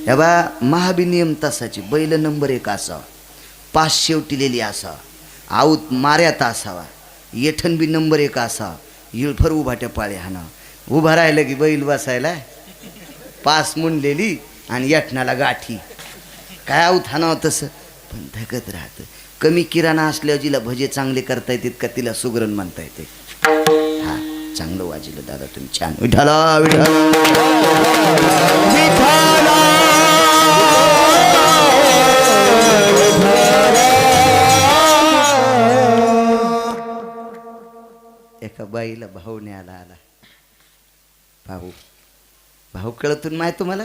हे बा महाबिनियम तासाची बैल नंबर 1 असावा, 5 शेवटिलेली असावा, आऊत माऱ्यात असावा, येठण बी नंबर 1 असावा, इळफर उभाट्या पाळे हाना, उभा राहिलं की बैल बसायला 5 मुंडलेली आणि येठणाला गाठी, काय आऊत हाणावं तसं पण धगत राहतं. कमी किराणा असल्यावर जिला भजे चांगले करता येतात का तिला सुगरण म्हणता येते. हा चांगलं वाजलं दादा तुम्ही, छान. विठाला विठाला एका बाईला भाऊ न्यायला आला. भाऊ भाऊ कळतून माहिती तुम्हाला.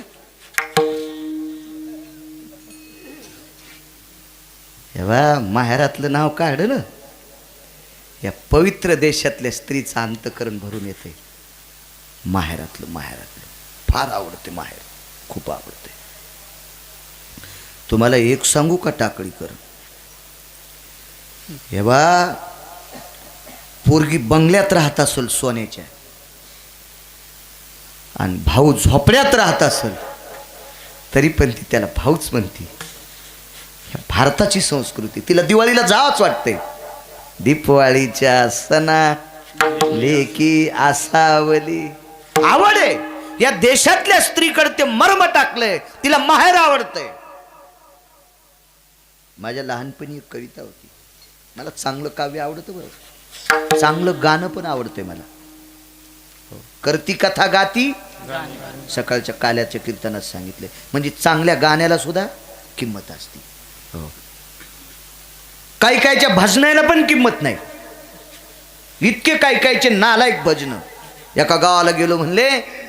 एव्हा माहेरातलं नाव काढलं या पवित्र देशातल्या स्त्रीचं अंतकरण भरून येते. माहेरातलं फार आवडते, माहेर खूप आवडते. तुम्हाला एक सांगू का टाकळीकर, एव्हा पोरगी बंगल्यात राहत असेल सोन्याच्या आणि भाऊ झोपड्यात राहत असेल तरी पण ती त्याला भाऊच म्हणते. भारताची संस्कृती, तिला दिवाळीला जावंच वाटते. दीपवाळीच्या सणा लेकी आसावली आवडे. या देशातल्या स्त्रीकडे ते मर्म टाकलंय, तिला माहेर आवडतंय. माझ्या लहानपणी एक कविता होती, मला चांगलं काव्य आवडतं बरं, चांगलं गाणं पण आवडतंय मला. करती कथा गाती सकाळच्या काल्याच्या कीर्तनात सांगितले, म्हणजे चांगल्या गाण्याला सुद्धा किंमत असते. हो, काही कायच्या भजनाला पण किंमत नाही. इतके काही कायचे नालायक भजन. एका गावाला गेलो म्हणले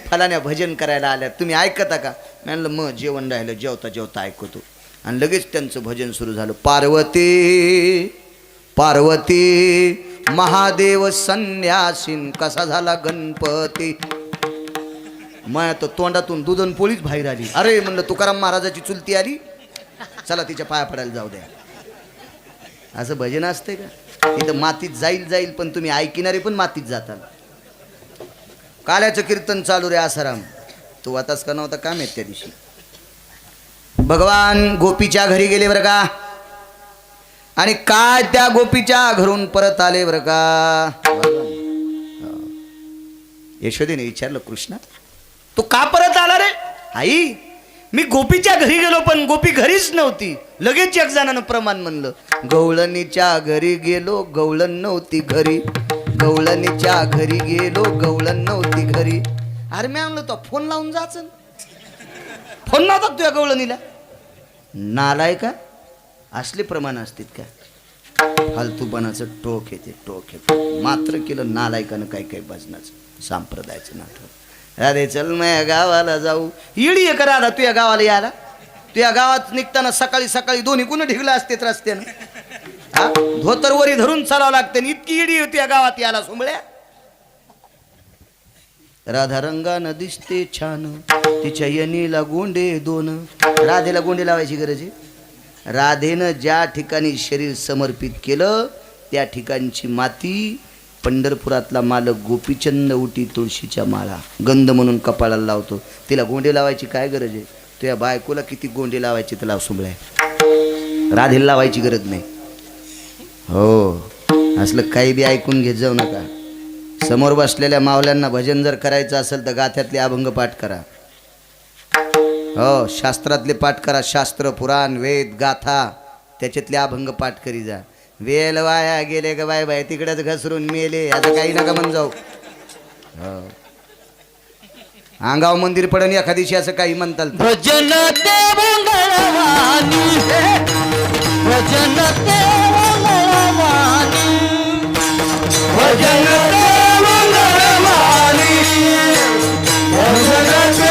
फलाण्या भजन करायला आल्या, तुम्ही ऐकता का. म्हणलं मग जेवण राहिलं, जेवता जेवता ऐकतो. आणि लगेच त्यांचं भजन सुरू झालं. पार्वती पार्वती महादेव संन्यासीन कसा झाला गणपती. मग तो तोंडातून दुधन पोळीच बाहेर आली. अरे म्हणलं तुकाराम महाराजाची चुलती आली, चला तिच्या पाया पडायला जाऊ द्या. असं भजन असते का. इथं मातीत जाईल पण तुम्ही ऐकणारे पण मातीत जाताल. काल्याचं कीर्तन चालू रे आसाराम, तू आताच का नव्हता काम आहेत त्या दिवशी. भगवान गोपीच्या घरी गेले बरं का, आणि काय त्या गोपीच्या घरून परत आले बरं का. यशोदेने विचारलं कृष्णा तू का परत आला रे. आई मी गोपीच्या घरी गेलो पण गोपी घरीच नव्हती. लगेच एक जणानं प्रमाण म्हणलं, गवळणीच्या घरी गेलो गवळण नव्हती घरी, गवळणीच्या घरी गेलो गवळण नव्हती घरी. अरे मी म्हणलं तो फोन लावून जायचं, फोन लावतात तुझ्या गवळणीला. नालाय का असले प्रमाण असतील का. फालतूपणाचं टोक येते मात्र केलं नालायकानं काही काही भजनाचं संप्रदायाचं नाटक. अरे चल माझ्या गावाला जाऊ. इडी आहे का राधा तुझ्या गावाला यायला. तुझ्या गावात निघताना सकाळी सकाळी दोन्ही कुणं ढिगलं असतेत रस्त्यानं. हा धोतर वरी धरून चालावं लागते. इतकी इडी होती या गावात यायला सोंबळ्या. राधा रंगानं दिसते छान तिच्या यनीला गोंडे 2. राधेला गोंडे लावायची गरज आहे. राधेनं ज्या ठिकाणी शरीर समर्पित केलं त्या ठिकाणची माती पंढरपुरातला मालक गोपीचंद उटी तुळशीच्या माळा गंध म्हणून कपाळाला लावतो. तिला गोंडे लावायची काय गरज आहे. तुझ्या बायकोला किती गोंडे लावायचे तर लाव सोंबळ्या. राधेला लावायची गरज नाही. हो असलं काही बी ऐकून घेत जाऊ नका. समोर बसलेल्या मावल्यांना भजन जर करायचं असेल तर गाथ्यातले अभंग पाठ करा. हो शास्त्रातले पाठ करा. शास्त्र पुराण वेद गाथा त्याच्यातले अभंग पाठ करी जा. वेल वाया गेले का बाय बाय तिकडेच घसरून मेले आता काही नका म्हण जाऊ. हो अंगाव मंदिर पडन एखादीशी असं काही म्हणताल. भजन ते मंगळवाणी भजन ते मंगळवाणी भजन ते मंगळवाणी भजन ते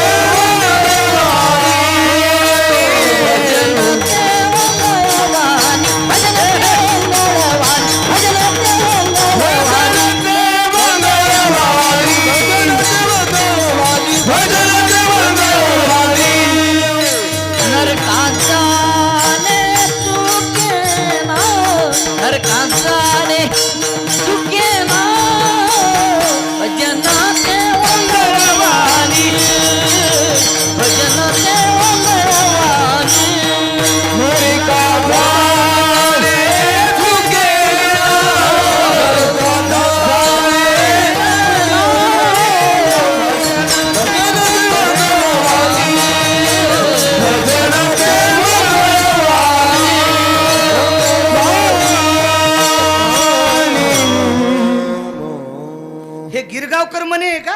सावकर म्हणे आहे का?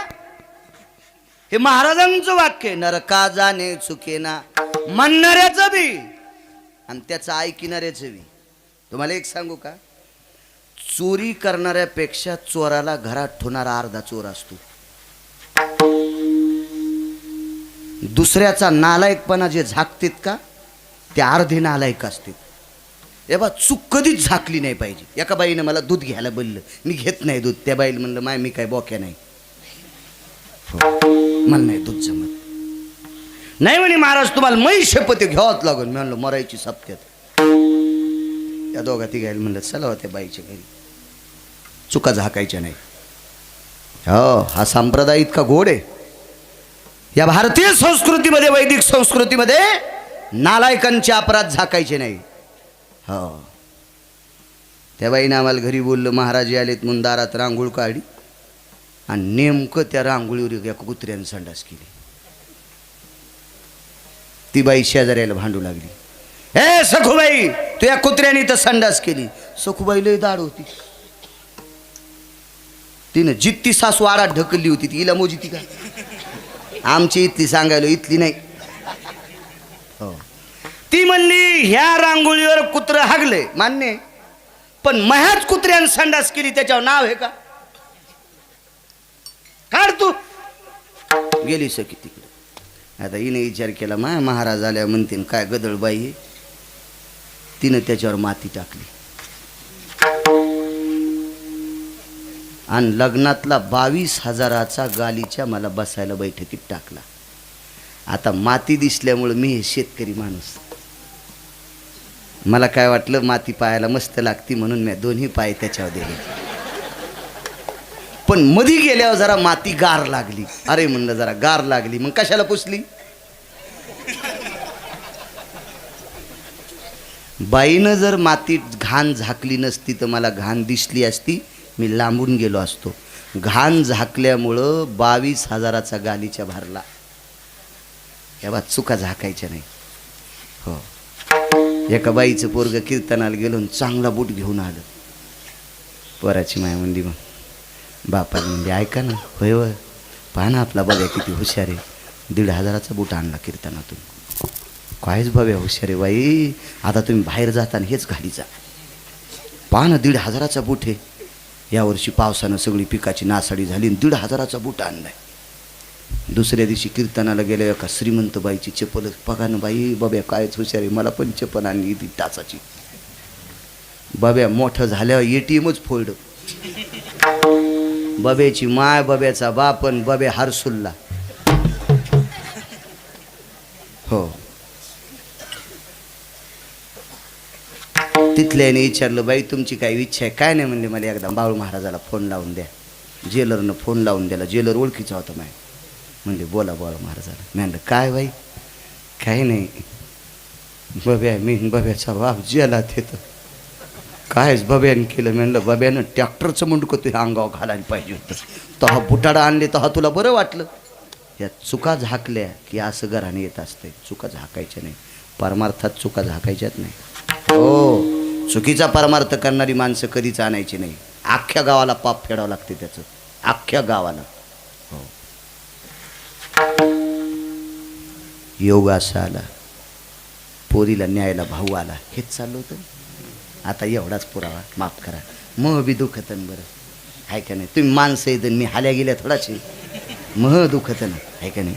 हे महाराजांचं वाक्य आहे. नरका जाणे चुकेना म्हणणाऱ्याचं बी आणि त्याचं ऐकणाऱ्याचं बी. तुम्हाला एक सांगू का, चोरी करणाऱ्यापेक्षा चोराला घरात ठेवणारा अर्धा चोर असतो. दुसऱ्याचा नालायकपणा जे झाकतात का ते अर्धे नालायक असतात. हे बा चूक कधीच झाकली नाही पाहिजे. एका बाईनं मला दूध घ्यायला बोललं, मी घेत नाही दूध. त्या बाईला म्हणलं माय मी काय बोक्या नाही, मला नाही दूध जमत. नाही म्हणे महाराज तुम्हाला मै शपथ घ्यावत लागून. मी म्हणलं मरायची सप्त्यात. या दोघा तिघायला म्हणलं चला होत्या बाईच्या घरी, चुका झाकायच्या नाही. हो, हा संप्रदाय इतका गोड आहे. या भारतीय संस्कृतीमध्ये, वैदिक संस्कृतीमध्ये नालायकांचे अपराध झाकायचे नाही. हो, त्या बाईनं आम्हाला घरी बोललं, महाराज आलेत म्हणून दारात रांगोळ काढली आणि नेमकं त्या रांगोळीवर एका कुत्र्यानं संडास केली. ती बाई शेजाऱ्याला भांडू लागली, ए सखूबाई तू या कुत्र्याने तर संडास केली. सखूबाई लय दाड होती, तिनं जित्ती सासू आडात ढकलली होती. ती हिला मोजी ती का? आमची इथली सांगायलो, इथली नाही. हो, ती म्हणली ह्या रांगोळीवर कुत्र हागले मान्य, पण मह्याच कुत्र्यानं संडास केली त्याच्यावर नाव आहे का? काढ तू. गेली सखी तिकडे. आता हिने विचार केला, माय महाराज आल्या म्हणते काय गदळबाई आहे. तिनं त्याच्यावर माती टाकली आणि लग्नातला 22,000चा गालीच्या मला बसायला बैठकीत टाकला. आता माती दिसल्यामुळं मी हे शेतकरी माणूस, मला काय वाटलं माती पायाला मस्त लागती म्हणून मी दोन्ही पाय त्याच्यावर दिले. पण मधी गेल्यावर जरा माती गार लागली. अरे म्हणलं जरा गार लागली मग कशाला पुसली. बाईनं जर मातीत घाण झाकली नसती तर मला घाण दिसली असती, मी लांबून गेलो असतो. घाण झाकल्यामुळं 22,000चा गालीच्या भरला. या चुका झाकायच्या नाही. हो, एका बाईचं पोरग कीर्तनाला गेलो आणि चांगला बूट घेऊन आलं. पोराची माय म्हणली, मग बापाला म्हणजे ऐका ना, होय होय पहा ना आपला बघा किती हुशार आहे, 1,500चा बूट आणला कीर्तनातून. कायच बघा हुशार आहे बाई, आता तुम्ही बाहेर जाताना हेच घाली जा. पहा ना 1,500चा बूट आहे. यावर्षी पावसानं सगळी पिकाची नासाडी झाली आणि 1,500चा बूट आणलाय. दुसऱ्या दिवशी कीर्तनाला गेल्या एका श्रीमंत बाईची चप्पल, बघा ना बाई बाब्या कायच हुशार आहे, मला पण चप्पल आणली ती टाचाची. बाब्या मोठं झाल्यावर ATMच फोल्ड. बब्याची माय, बब्याचा बाप आणि बब्या हरसुल्ला. हो, तिथल्याने विचारलं बाई तुमची काय इच्छा आहे? काय नाही म्हणले, मला एकदा बाळू महाराजाला फोन लावून द्या. जेलरनं फोन लावून द्याला. जेलर ओळखीचा होता माय. म्हणले बोला बाळू महाराजाला. मी म्हणलं काय बाई? काही नाही, बब्या मी बब्याचा बाप जेलात येतं. कायच बब्यानं केलं? म्हणलं बब्यानं ट्रॅक्टरचं मुंडकं तुझ्या अंगावर घालायला पाहिजे होतं. तेव्हा बुटाडा आणले तेव्हा तुला बरं वाटलं. या चुका झाकल्या की असं घराने येत असते. चुका झाकायच्या नाही, परमार्थात चुका झाकायच्याच नाही. हो, चुकीचा परमार्थ करणारी माणसं कधीच आणायची नाही. अख्ख्या गावाला पाप फेडावं लागते त्याचं, अख्ख्या गावाला. हो, योग असा आला, पोरीला न्यायला भाऊ आला, हेच चाललं होतं. आता एवढाच पुरावा, माफ करा, मग बी दुखतन बरं आहे का नाही? तुम्ही माणसं येत मी हाल्या गेल्या थोडाची, मह दुखतन आहे का नाही?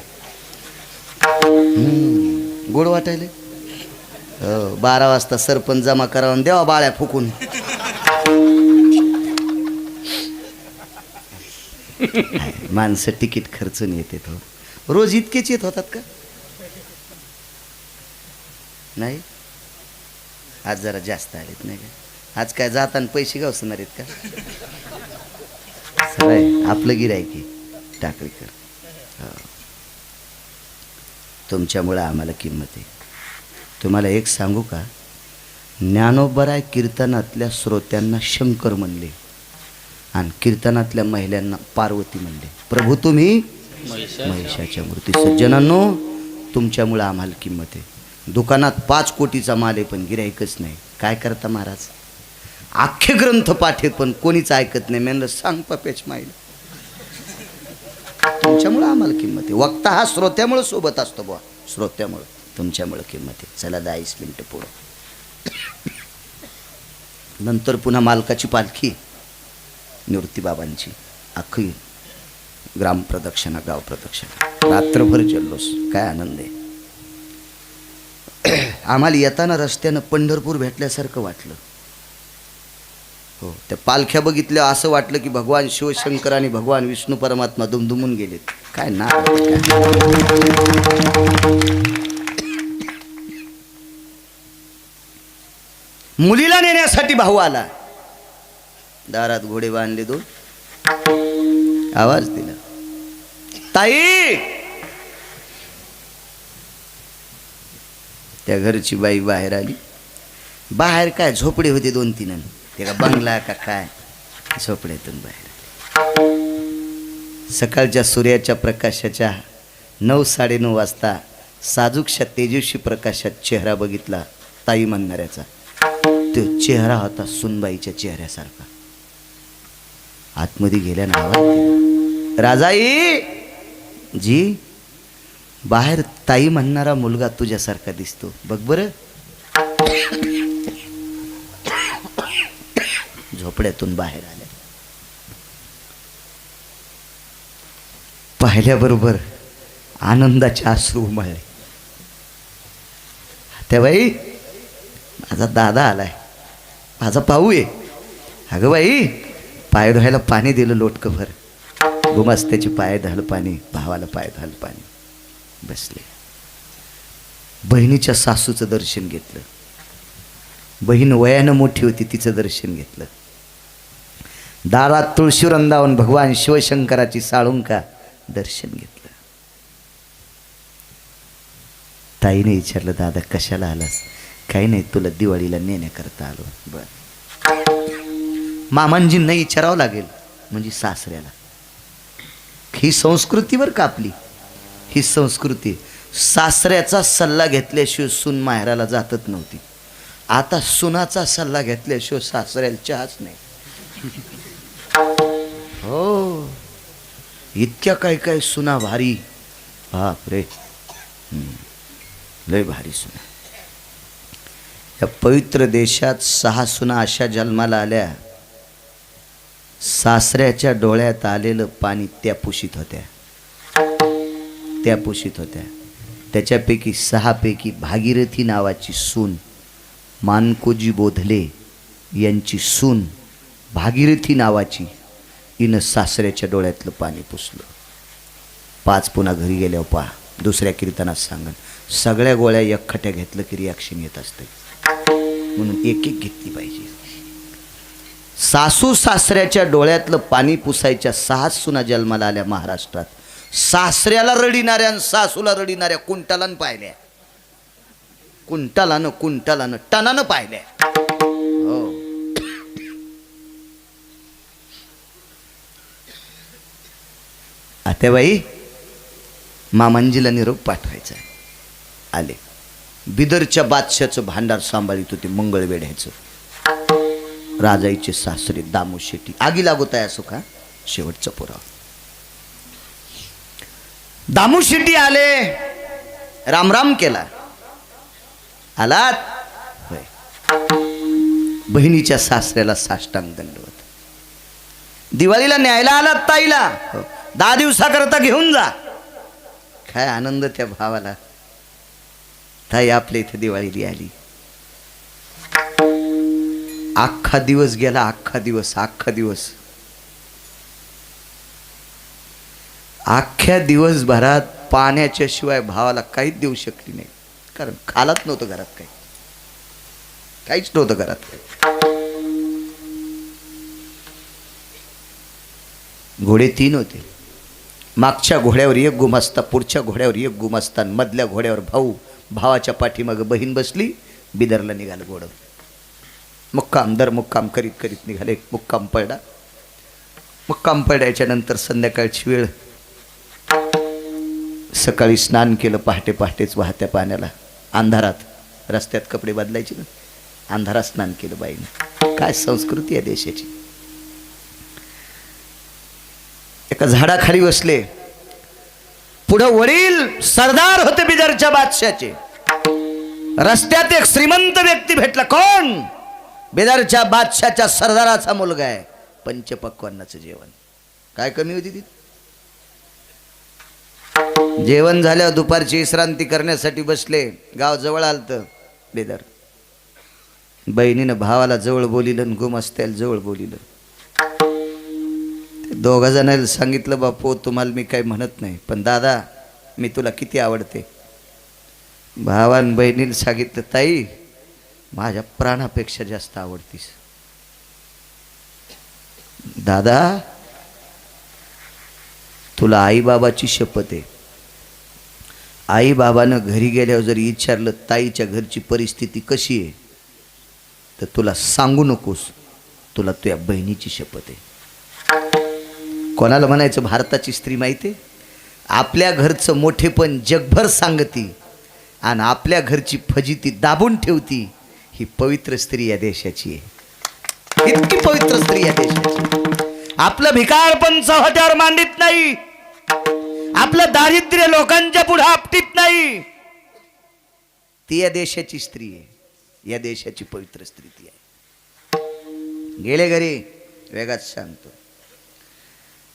गोड वाटायले. 12 वाजता सरपंच जमा करावून द्यावा बाळ्या फुकून. माणसं तिकीट खर्चून येते. हो, रोज इतकेच येत होतात का? नाही, आज जरा जास्त आलेत नाही का? आज काय जाताना पैसे गावसणार आहेत का? सराय आपलं गिऱ्हाईक टाकळीकर. तुमच्यामुळं आम्हाला किंमत आहे. तुम्हाला एक सांगू का, ज्ञानोबराय कीर्तनातल्या श्रोत्यांना शंकर म्हणले आणि कीर्तनातल्या महिलांना पार्वती म्हणले. प्रभू तुम्ही महिषाच्या मूर्ती. सज्जनांनो, तुमच्यामुळं आम्हाला किंमत आहे. दुकानात 5 कोटीचा माल आहे पण गिऱ्हाईकच नाही. काय करता महाराज? अख्खे ग्रंथ पाठे पण कोणीच ऐकत नाही. म्हणलं सांग पप्याच माईला. तुमच्यामुळं आम्हाला किंमत आहे. वक्ता हा श्रोत्यामुळं सोबत असतो बुवा, श्रोत्यामुळं. तुमच्यामुळं किंमत आहे. चला 10 मिनिटं पुढं. नंतर पुन्हा मालकाची पालखी, निवृत्तीबाबांची अख्खी ग्रामप्रदक्षिणा, गाव प्रदक्षिणा, रात्रभर जल्लोष. काय आनंद आहे. आम्हाला येताना रस्त्यानं पंढरपूर भेटल्यासारखं वाटलं. हो, त्या पालख्या बघितल्या असं वाटलं की भगवान शिवशंकर आणि भगवान विष्णू परमात्मा दुमदुमून गेलेत. काय ना, मुलीला नेण्यासाठी भाऊ आला. दारात घोडे बांधले 2. आवाज दिला, ताई. त्या घरची बाई बाहेर आली. बाहेर काय झोपडे होते 2-3. ते का बंगला का काय, झोपड्यातून बाहेर आली. सकाळच्या सूर्याच्या प्रकाशाच्या 9-9:30 वाजता साजूकशा तेजस्वी प्रकाशात चेहरा बघितला ताई म्हणणाऱ्याचा. तो चेहरा होता सुनबाईच्या चेहऱ्यासारखा. आतमध्ये गेल्यानं आवाज दिला, राजाई जी, बाहेर ताई म्हणणारा मुलगा तुझ्यासारखा दिसतो, बघ बरं. झोपड्यातून बाहेर आल्या. पाहिल्याबरोबर आनंदाचे अश्रू उमळले. त्या बाई, माझा दादा आलाय, माझा पाहू आहे. अगं बाई, पाय धुवायला पाणी दिलं लोटकभर. गुमास्त्याची पाय धुवायला पाणी, भावाला पाय धुवायला पाणी. बसले. बहिणीच्या सासूचं दर्शन घेतलं. बहीण वयानं मोठी होती, तिचं दर्शन घेतलं. दारात तुळशी वृंदावन, भगवान शिवशंकराची साळुंका, दर्शन घेतलं. ताईने विचारलं, दादा कशाला आलास? काही नाही, तुला दिवाळीला नेण्याकरता आलो. बर. मामांजींना विचारावं लागेल, म्हणजे सासऱ्याला. ही संस्कृतीवर का आपली, ही संस्कृती. सासऱ्याचा सल्ला घेतल्याशिवाय सून माहेराला जातच नव्हती. आता सुनाचा सल्ला घेतल्याशिवाय सासऱ्याला चहाच नाही. हो, इतक्या काय काय सुना भारी. बाप रे, लय भारी सुना. या पवित्र देशात 6 सुना अशा जन्माला आल्या, सासऱ्याच्या डोळ्यात आलेलं पाणी त्या पुशीत होत्या, त्या पुशीत होत्या. त्याच्यापैकी 6 पैकी भागीरथी नावाची सून, मानकोजी बोधले यांची सून भागीरथी नावाची, हिनं सासऱ्याच्या डोळ्यातलं पाणी पुसलं. 5 पुन्हा घरी गेल्यावर पहा, दुसऱ्या कीर्तनात सांगन, सगळ्या गोळ्या एकखट्या घेतलं की रिॲक्शन येत असते. म्हणून एक एक घेतली पाहिजे. सासू सासऱ्याच्या डोळ्यातलं पाणी पुसायच्या 6 सुना जन्माला आल्या महाराष्ट्रात. सासऱ्याला रडिणाऱ्या आणि सासूला रडिणाऱ्या कुंटालानं पाहिल्या, कुंटालानं टनानं पाहिल्या. हो, आत्याबाई, मामांजीला निरोप पाठवायचा. आले. बिदरच्या बादशाचं भांडार सांभाळीत होते, मंगळवेढ्याचं. राजाईचे सासरे दामू शेट्टी. आगी लागोत आहे असो का, शेवटचा पुरावा. दामू शेट्टी आले, रामराम केला. आलात होय. बहिणीच्या सासऱ्याला साष्टांग दंडवत. दिवाळीला न्यायला आलात ताईला, 10 दिवसाकरता घेऊन जा. काय आनंद त्या भावाला. ताई आपल्या इथे दिवाळी आली. अख्खा दिवस गेला, अख्खा दिवस. अख्ख्या दिवसभरात पाण्याच्या शिवाय भावाला काहीच देऊ शकली नाही. कारण खालाच नव्हतं घरात, काहीच नव्हतं घरात. घोडे 3 होते. मागच्या घोड्यावर 1 गुमास्ता, पुढच्या घोड्यावर 1 गुमास्ता, मधल्या घोड्यावर भाऊ. भावाच्या पाठीमाग बहीण बसली. बिदरला निघालं घोडं. मुक्काम दर मुक्काम करीत करीत निघाले. मुक्काम पडल्याच्या नंतर संध्याकाळची वेळ. सकाळी स्नान केलं पहाटेच वाहत्या पाण्याला, अंधारात. रस्त्यात कपडे बदलायचे ना, अंधारात स्नान केलं बाईने. काय संस्कृती आहे देशाची. एका झाडाखाली बसले. पुढं वडील सरदार होते बिदरच्या बादशाचे. रस्त्यात एक श्रीमंत व्यक्ती भेटला. कोण? बिदरच्या बादशाच्या सरदाराचा मुलगा आहे. पंचपक्वान्नाचं जेवण. काय कमी होती ती? जेवण झाल्यावर दुपारची विश्रांती करण्यासाठी बसले. गाव जवळ आलतं बिदर. बहिणीनं भावाला जवळ बोलिलं आणि गुमस्त्याला जवळ बोलिलं. दोघा जणांना सांगितलं, बापू तुम्हाला मी काही म्हणत नाही, पण दादा मी तुला किती आवडते. भावान बहिणीला सांगितलं, ताई माझ्या प्राणापेक्षा जास्त आवडतीस. दादा तुला आई बाबाची शपथ आहे. आई बाबानं घरी गेल्यावर जर विचारलं ताईच्या घरची परिस्थिती कशी आहे, तर तुला सांगू नकोस, तुला तुझ्या बहिणीची शपथ आहे. कोणाला म्हणायचं? भारताची स्त्री माहिती आहे, आपल्या घरचं मोठेपण जगभर सांगती आणि आपल्या घरची फजिती दाबून ठेवती. ही पवित्र स्त्री या देशाची आहे. इतकी पवित्र स्त्री या देशाची. आपलं भिकारपण चव्हाट्यावर मांडित नाही, आपलं दारिद्र्य लोकांच्या पुढे आपटीत नाही. ती या देशाची स्त्री आहे, या देशाची पवित्र स्त्री ती आहे. गेले घरी वेगात सांगतो.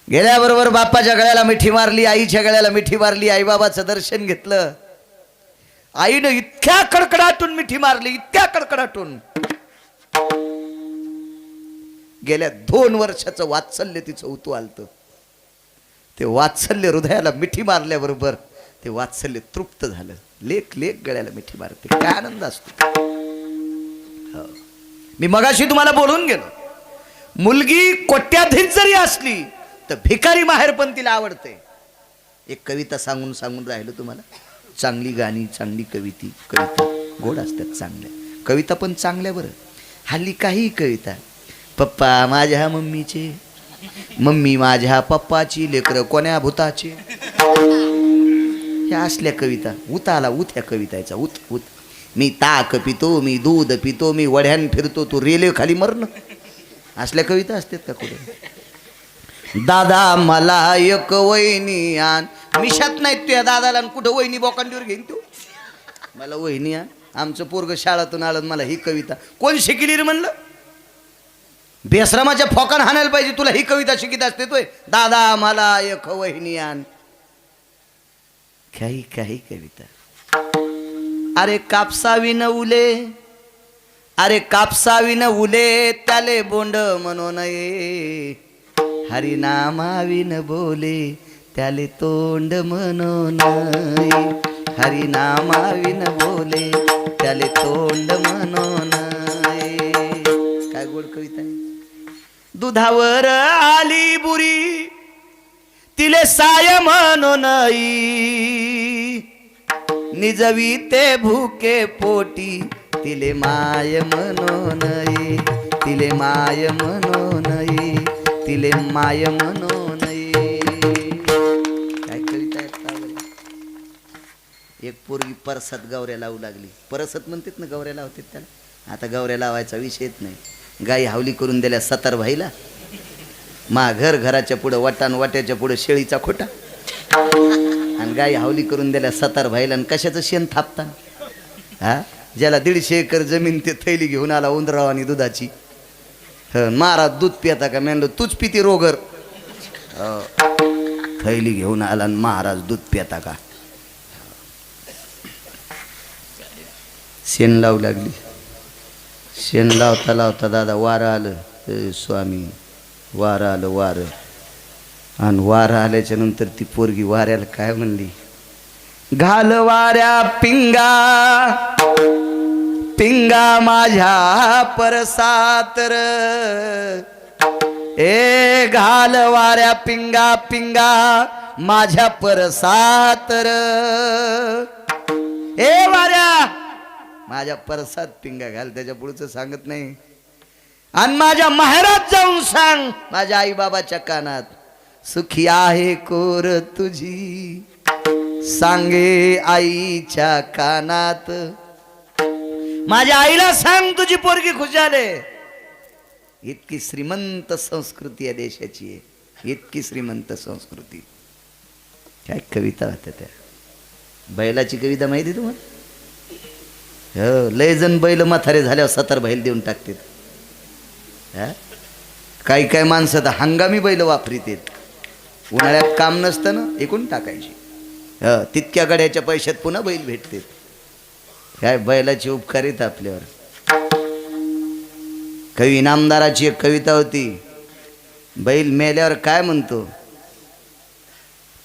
गेल्याबरोबर बाप्पाच्या गळ्याला मिठी मारली, आईच्या गळ्याला मिठी मारली, आईबाबाचं दर्शन घेतलं. आईनं इतक्या कडकडाटून मिठी मारली, इतक्या कडकडाटून. गेल्या 2 वर्षाचं वात्सल्य तिचं उतू आलतं. ते वात्सल्य हृदयाला मिठी मारल्याबरोबर ते वात्सल्य तृप्त झालं. लेक लेक गळ्याला मिठी मारते, काय आनंद असतो. हो. मी मगाशी तुम्हाला बोलून गेलो, मुलगी कोट्याधीश जरी असली तर भिकारी माहेर पण तिला आवडते. एक कविता सांगून सांगून राहिलो तुम्हाला. चांगली गाणी, चांगली कविता गोड असतात, चांगल्या कविता पण चांगल्या. बरं हल्ली काही कविता, पप्पा माझ्या मम्मीचे, मम्मी माझ्या पप्पाची, लेकरं कोण्या भूताचे, ह्या असल्या कविता. उत आला उत ह्या कविताचा. उत उत. मी ताक पितो, मी दूध पितो, मी वढ्यान फिरतो, तू रेल्वे खाली मरण. असल्या कविता असतात का कुठे? दादा मला एक वहिनी आण. मिशात नाही तुझ्या दादाला, कुठं वहिनी बोकांडीवर घेईन तू. मला वहिनी आण. आमचं पोरग शाळातून आलं, मला ही कविता कोण शिकली रे म्हणलं? बेसरामाच्या फोकान हाणायला पाहिजे. तुला ही कविता शिकित असते तोय. दादा मला एक वहिनी आण. काही काही कविता. अरे कापसावी न उले, अरे कापसावी न उले, त्याले बोंड म्हणू नये. हरिनामाविन बोले, त्याले तोंड म्हणू नये. हरिनामाविन बोले, त्याले तोंड म्हणू नये. काय गोड कविता आहे. दुधावर आली बुरी, तिले साय म्हणू नये. निजवी ते भूके पोटी, तिले माय म्हणू नये. तिले माय म्हणू नये. तिले माय म्हणू नये. काय कविता आहे. एक पोरगी परसात गवऱ्या लावू लागली. परसत म्हणतात ना, गवऱ्या लावतात त्याला. आता गवऱ्या लावायचा विषयच नाही. गाई हावली करून दिल्या 70 भाईला. मा घराच्या पुढं वाटान, वाट्याच्या पुढं शेळीचा खोटा. आणि गाई हावली करून दिल्या 70 भाईला. आणि कशाचं शेण थापता? हा, ज्याला 150 एकर जमीन ते थैली घेऊन आला उंदराव आणि दुधाची. महाराज दूध पिता का? म्हणलं तूच पिती रोगर. थैली घेऊन आला आणि महाराज दूध पिता का? शेण लावू लागली. शेण लावता लावता दादा वारं आलं. स्वामी वारं आलं. वारं. आणि वारं आल्याच्या नंतर ती पोरगी वाऱ्याला काय म्हणली? घाल वाऱ्या पिंगा, पिंगा माझ्या परसातर. ए घाल वाऱ्या पिंगा, पिंगा माझ्या परसातर. ए वाऱ्या माझ्या परसात पिंगा घाल. त्याच्या पुढचं सांगत नाही. आणि माझ्या माहेरात जाऊन सांग, माझ्या आई बाबाच्या कानात, सुखी आहे कोर तुझी, सांगे आईच्या कानात. माझ्या आईला सांग तुझी पोरगी खुशाले. इतकी श्रीमंत संस्कृती या देशाची आहे. इतकी श्रीमंत संस्कृती. काय कविता होत्या त्या. बैलाची कविता माहिती आहे तुम्हाला? हो, लय जण बैल म्हातारे झाल्यावर 70 बैल देऊन टाकतात. काही काय माणसं तर हंगामी बैल वापरीत. उन्हाळ्यात काम नसतं ना, एकूण टाकायची. तितक्या गड्याच्या पैशात पुन्हा बैल भेटते. काय बैलाची उपकारित आपल्यावर. कवी इनामदाराची एक कविता होती. बैल मेल्यावर काय म्हणतो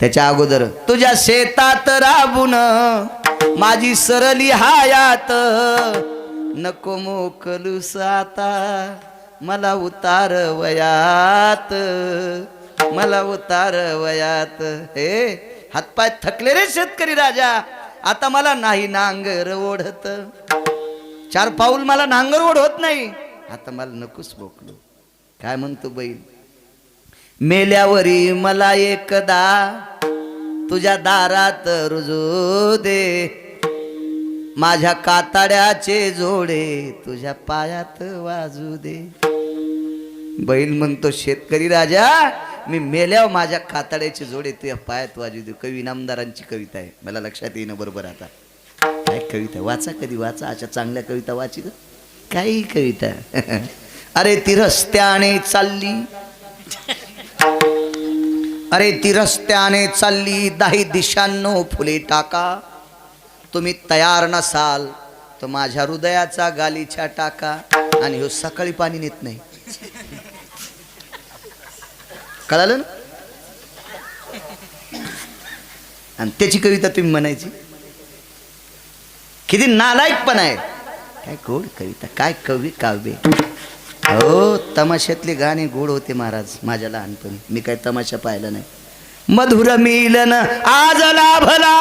त्याच्या अगोदर, तुझ्या शेतात राबून माझी सरली हायात, नको मोकलूस आता मला उतार वयात, मला उतार वयात. हे हातपाय थकले रे शेतकरी राजा, आता मला नाही नांगर ओढत. 4 पाऊल मला नांगर ओढत नाही, आता मला नकोच मोकलू. काय म्हणतो बैल, मेल्यावरी मला एकदा तुझ्या दारात रुजू दे, माझ्या कातड्याचे जोडे तुझ्या पायात वाजू दे. बैल म्हणतो, शेतकरी राजा मी मेल्यावर माझ्या कातड्याचे जोडे तुझ्या पायात वाजू दे. कवी इनामदारांची कविता आहे, मला लक्षात येणं बरोबर. आता काय कविता वाचा, कधी वाचा. अशा चांगल्या कविता वाची ग, काही कविता. अरे ती रस्त्याने चालली, अरे ती रस्त्याने चालली, 10 दिशांनो फुले टाका. तुम्ही तयार नसाल तर माझ्या हृदयाचा गालीचा टाका. आणि हो सकाळी पाणी नेत नाही, कळालं ना? आणि त्याची कविता तुम्ही म्हणायची. किती नालायकपणा आहे. काय गोड कविता, काय कवी काव्य. हो, तमाशातले गाणे गोड होते महाराज माझ्या लहानपणी. मी काय तमाशा पाहिला नाही. मधुर मिलन आज लाभला,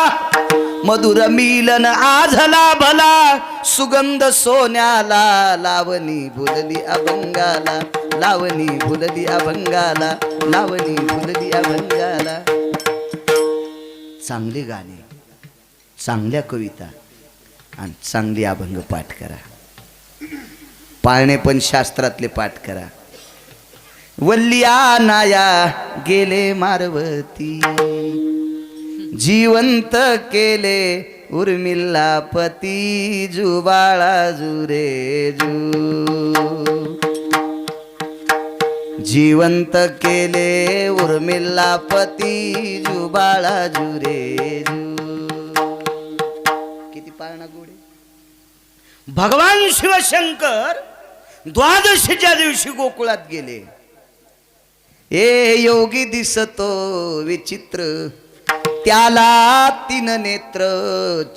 मधुर मिलन आज लाभला, सुगंध सोन्याला, लावणी भुलली अभंगाला, लावणी भुलली अभंगाला, लावणी भुलली अभंगाला. चांगले गाणे, चांगल्या कविता आणि चांगली अभंग पाठ करा. पाळणे पण शास्त्रातले पाठ करा. वल्लिया नाया गेले मारवती, जिवंत केले उर्मिला पती, जुबाळा जुरे जू, जिवंत केले उर्मिला पती, जुबाळा जुरे जू. किती पाळणा गोडे. भगवान शिवशंकर द्वादशीच्या दिवशी गोकुळात गेले. ए योगी दिसतो विचित्र, त्याला 3 नेत्र,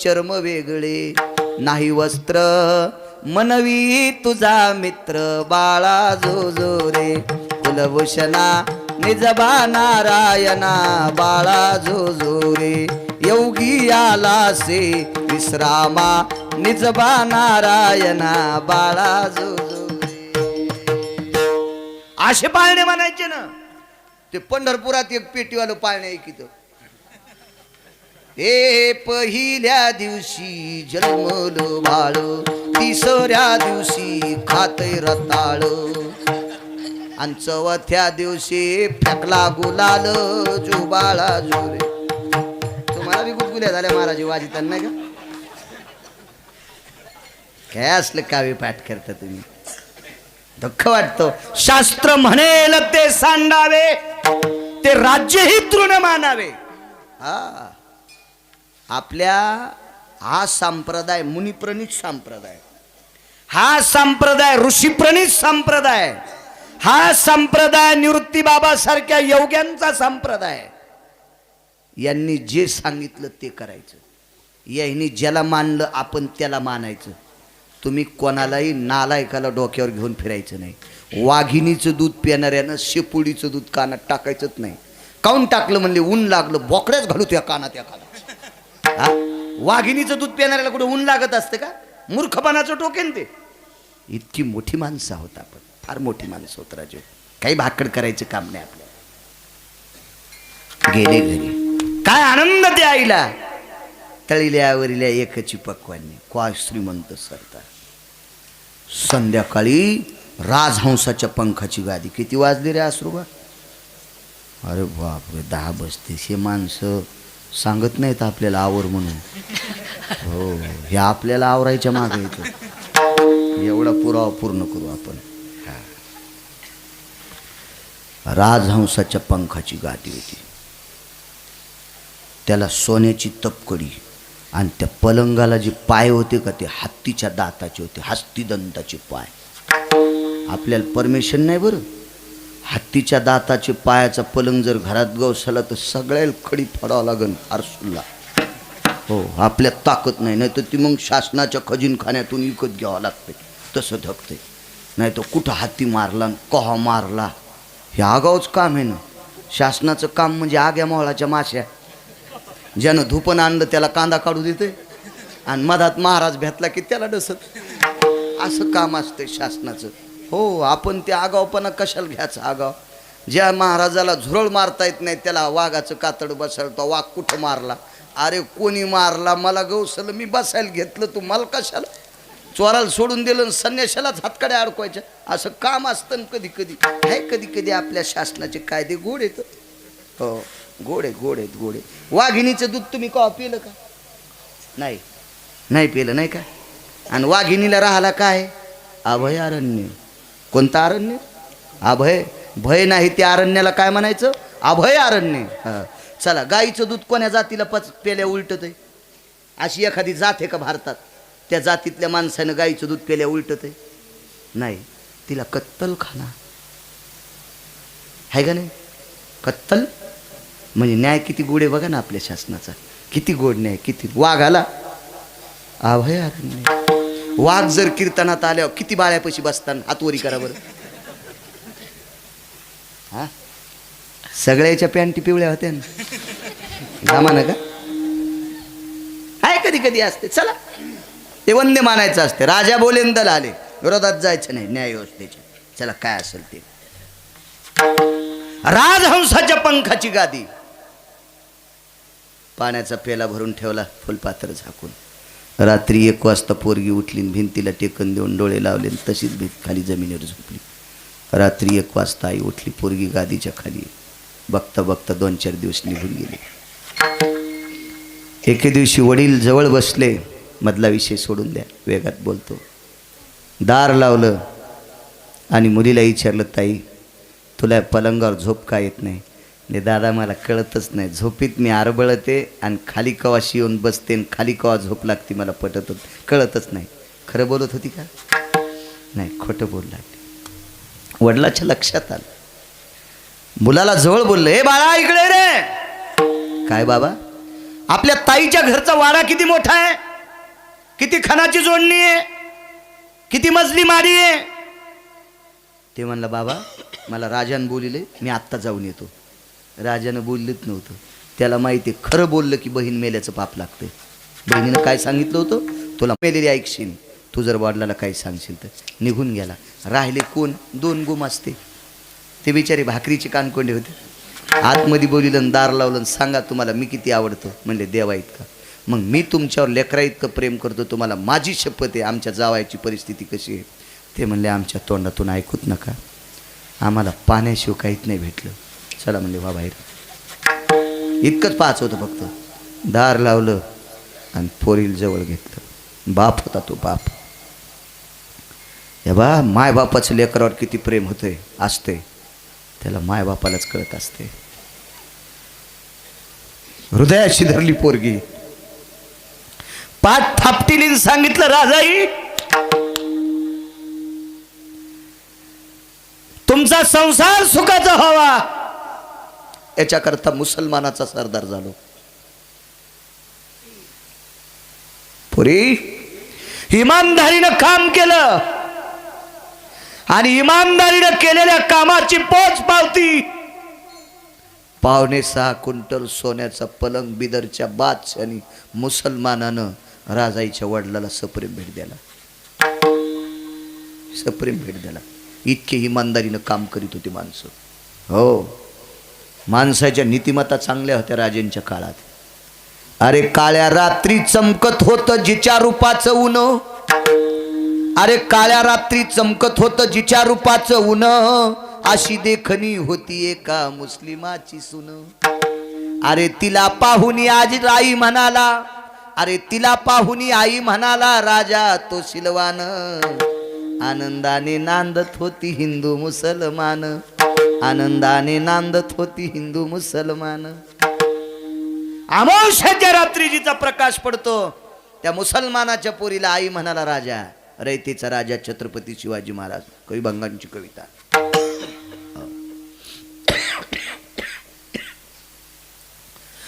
चर्म वेगळे नाही वस्त्र, मनवी तुझा मित्र, बाळा जो जो रे कुलभूषणा निजबा नारायणा, बाळा जो जो रे योगी आला से विश्रामा, निजबा नारायणा, बाळा जो जो रे. असे पाळणे म्हणायचे ना. ते पंढरपुरात एक पेटीवालं पाळणे ऐकित. हे पहिल्या दिवशी जन्मलो बाळ, 3ऱ्या दिवशी खातय रताळ, आणि 4थ्या दिवशी फेकला गुलाल, जुबाळा जुरे. तुम्हाला बी गुदगुल्या झाल्या महाराज वाजिताना नाही का? काय असलं काव्य पाठ करता तुम्ही, दुःख वाटतो. शास्त्र म्हणेल ते सांडावे, ते राज्यही तृण मानावे. हा, आपल्या हा संप्रदाय मुनिप्रणित संप्रदाय, हा संप्रदाय ऋषीप्रणित संप्रदाय, हा संप्रदाय निवृत्ती बाबा सारख्या योग्यांचा संप्रदाय. यांनी जे सांगितलं ते करायचं. यांनी ज्याला मानलं आपण त्याला मानायचं. तुम्ही कोणालाही नालायकाला डोक्यावर घेऊन फिरायचं नाही. वाघिणीचं दूध पिणाऱ्यानं शेपुडीचं दूध कानात टाकायचंच नाही. काऊन टाकलं म्हणले, ऊन लागलं, बोकड्याच घालू त्या कानात या कानात. वाघिणीचं दूध पिणाऱ्याला कुठे ऊन लागत असतं का? मूर्खपणाचं टोकेन ते. इतकी मोठी माणसं आहोत आपण, फार मोठी माणसं होत राजू. काही भाकड करायचं काम नाही आपल्याला. गेले घरी, काय आनंद त्या आईला. तळील्यावरील्या एकची पक्वानी, काय श्रीमंत सरदार. संध्याकाळी राजहंसाच्या पंखाची गादी. किती वाजली रे आसरुबा? अरे बापरे, 10 बजते. हे माणसं सांगत नाहीत आपल्याला आवर म्हणून. हो, हे आपल्याला आवरायच्या मागे येतं. एवढा पुरावा पूर्ण करू आपण. राजहंसाच्या पंखाची गादी होती, त्याला सोन्याची तपकडी, आणि त्या पलंगाला जे पाय होते का ते हत्तीच्या दाताचे होते, हस्तिदंताचे पाय. आपल्याला परमिशन नाही बरं. हत्तीच्या दाताचे पायाचा पलंग जर घरात गवसला तर सगळ्याला खडी फोडावं लागेल आरसूला. हो, आपल्यात ताकद नाही, नाही तर ती मग शासनाच्या खजिनखान्यातून विकत घ्यावं लागते. तसं धकते. नाही तर कुठं हत्ती मारला कहा मारला, हे आगाऊच काम आहे ना. शासनाचं काम म्हणजे आग्या मोहळाच्या माश्या. ज्यानं धुपण आणलं त्याला कांदा काढू देते, आणि मधात महाराज भेटला की त्याला डसत. असं काम असतं शासनाचं. हो, आपण ते आगावपणा कशाला घ्यायचं आगाव. ज्या महाराजाला झुरळ मारता येत नाही त्याला वाघाचं कातड बसायला, तो वाघ कुठं मारला? अरे कोणी मारला? मला गवसलं, मी बसायला घेतलं, तू मला कशाला? चोराला सोडून दिलं, संन्याशालाच हातकडे अडकवायच्या. असं काम असतं कधी कधी. आहे कधी कधी आपल्या शासनाचे कायदे गोड येतं. हो, गोड आहेत, गोड आहेत, गोड आहे. वाघिणीचं दूध तुम्ही का पिलं का? नाही, नाही पिलं नाही का? आणि वाघिणीला राहिला काय? अभय अरण्य. कोणतं अरण्य? अभय. भय नाही त्या अरण्याला काय म्हणायचं? अभय अरण्य. हां, चला, गाईचं दूध कोण्या जातीला पेल्या उलटत आहे? अशी एखादी जात आहे का भारतात? त्या जातीतल्या माणसानं गाईचं दूध पेल्या उलटत आहे? नाही. तिला कत्तल खाना आहे का नाही? कत्तल म्हणजे न्याय किती गोड आहे बघा ना आपल्या शासनाचा. किती गोड न्याय. किती. वाघाला अभय अरण्य. वाघ जर कीर्तनात आल्यावर किती बाळ्यापाशी बसताना हातवरी करा बरं. हा, सगळ्याच्या पॅन्टी पिवळ्या होत्या ना. जमाना का? आहे कधी कधी असते. चला, ते वंदे मानायचं असते. राजा बोलेन दल आले, विरोधात जायचं नाही न्याय व्यवस्थेच्या. चला, काय असेल ते. राजहंसाच्या पंखाची गादी, पाण्याचा पेला भरून ठेवला, फुलपात्र झाकून. रात्री 1 वाजता पोरगी उठली, भिंतीला टेकन देऊन डोळे लावले, तशीच भीत खाली जमिनीवर झोपली. रात्री 1 वाजता आई उठली, पोरगी गादीच्या खाली. बघता बघता 2-4 दिवस निघून गेले. एके दिवशी वडील जवळ बसले. मधला विषय सोडून द्या, वेगात बोलतो. दार लावलं आणि मुलीला विचारलं, ताई तुला पलंगावर झोप का येत नाही? ने दादा मला कळतच नाही, झोपीत मी आरबळते आणि खाली कवाशी येऊन बसते आणि खाली कवा झोप लागते मला पटत कळतच नाही. खरं बोलत होती का? नाही, खोटं बोल लागली. वडिलाच्या लक्षात आलं. मुलाला जवळ बोललं, हे बाळा इकडे रे. काय बाबा? आपल्या ताईच्या घरचा वाडा किती मोठा आहे, किती खणाची जोडणी आहे, किती मजली माडी आहे. ते म्हणलं, बाबा मला राजानं बोलिले, मी आत्ता जाऊन येतो. राजानं बोललेच नव्हतं. त्याला माहिती आहे खरं बोललं की बहीण मेल्याचं पाप लागतं. बहिणीनं काय सांगितलं होतं? तुला मेलेली ऐकशील, तू जर वडिलाला काही सांगशील तर. निघून गेला. राहिले कोण? 2 गुमास्ते. ते बिचारे भाकरीचे कानकोंडे होते. आतमध्ये बोलिलं, दार लावलं, सांगा तुम्हाला मी किती आवडतो. म्हणले, देवा इतका. मग मी तुमच्यावर लेकरा इतकं प्रेम करतो, तुम्हाला माझी शपथ आहे. आमच्या जावायची परिस्थिती कशी आहे? ते म्हणले, आमच्या तोंडातून ऐकूत नका, आम्हाला पाण्याशिवाय काहीच नाही भेटलं. चला म्हणले, वा बाहेर. इतकंच पाच होतं फक्त. दार लावलं आणि पोरील जवळ घेतलं. बाप होता तो, बाप. हे बा, मायबापाचं लेकरावर किती प्रेम होतंय असते, त्याला मायबापालाच कळत असते. हृदयाशी धरली पोरगी, पाठ थापटिलीन सांगितलं, राजाई तुमचा संसार सुखाचा व्हावा याच्याकरता मुसलमानाचा सरदार झालो. पुरी इमानदारीनं काम केलं आणि इमानदारीनं केलेल्या कामाची पोच पावती. 5.25 क्विंटल सोन्याचा पलंग बिदरच्या बादशाहाने मुसलमानानं राजाईच्या वडिलाला सप्रेम भेट द्याला. सप्रेम भेट द्याला. इतके इमानदारीनं काम करीत होती माणसं. हो, माणसाच्या नीतिमत्ता चांगल्या होत्या राजांच्या काळात. अरे काळ्या रात्री चमकत होतं जिच्या रूपाचं ऊन. अरे काळ्या रात्री चमकत होतं जिच्या रूपाचं ऊन, अशी देखणी होती एका मुस्लिमाची सून. अरे तिला पाहुनी आज आई म्हणाला, अरे तिला पाहुनी आई म्हणाला, राजा तो शिलवान. आनंदाने नांदत होती हिंदू मुसलमान, आनंदाने नांदत होती हिंदू मुसलमान. अमावस्याच्या रात्री जिचा प्रकाश पडतो त्या मुसलमानाच्या पोरीला आई म्हणाला राजा. रयतेचा राजा छत्रपती शिवाजी महाराज. कवी भंगांची कविता.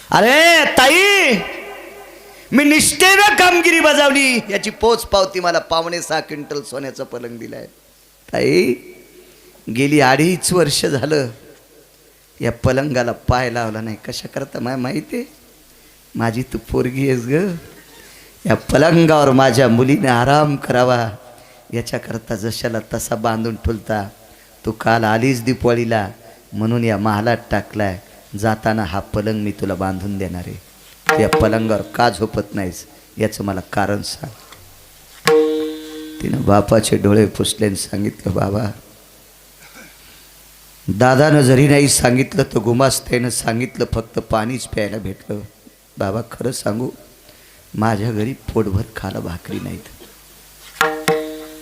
अरे ताई, मी निष्ठेनं कामगिरी बजावली, याची पोच पावती मला 5.6 क्विंटल सोन्याचं पलंग दिलाय. ताई, गेली 2.5 वर्ष झालं या पलंगाला पाय लावला नाही. कशा करता माहिती आहे? माझी तू पोरगी आहेस ग. या पलंगावर माझ्या मुलीने आराम करावा याच्याकरता जशाला तसा बांधून ठेवता. तू काल आलीस दिपवाळीला म्हणून या महालात टाकलाय. जाताना हा पलंग मी तुला बांधून देणार आहे. या पलंगावर का झोपत नाहीस याचं मला कारण सांग. तिनं बापाचे डोळे पुसले आणि सांगितलं, बाबा, दादानं जरी नाही सांगितलं तर गुमास्त्यानं सांगितलं, फक्त पाणीच प्यायला भेटलं. बाबा, खरं सांगू, माझ्या घरी पोटभर खाला भाकरी नाहीत.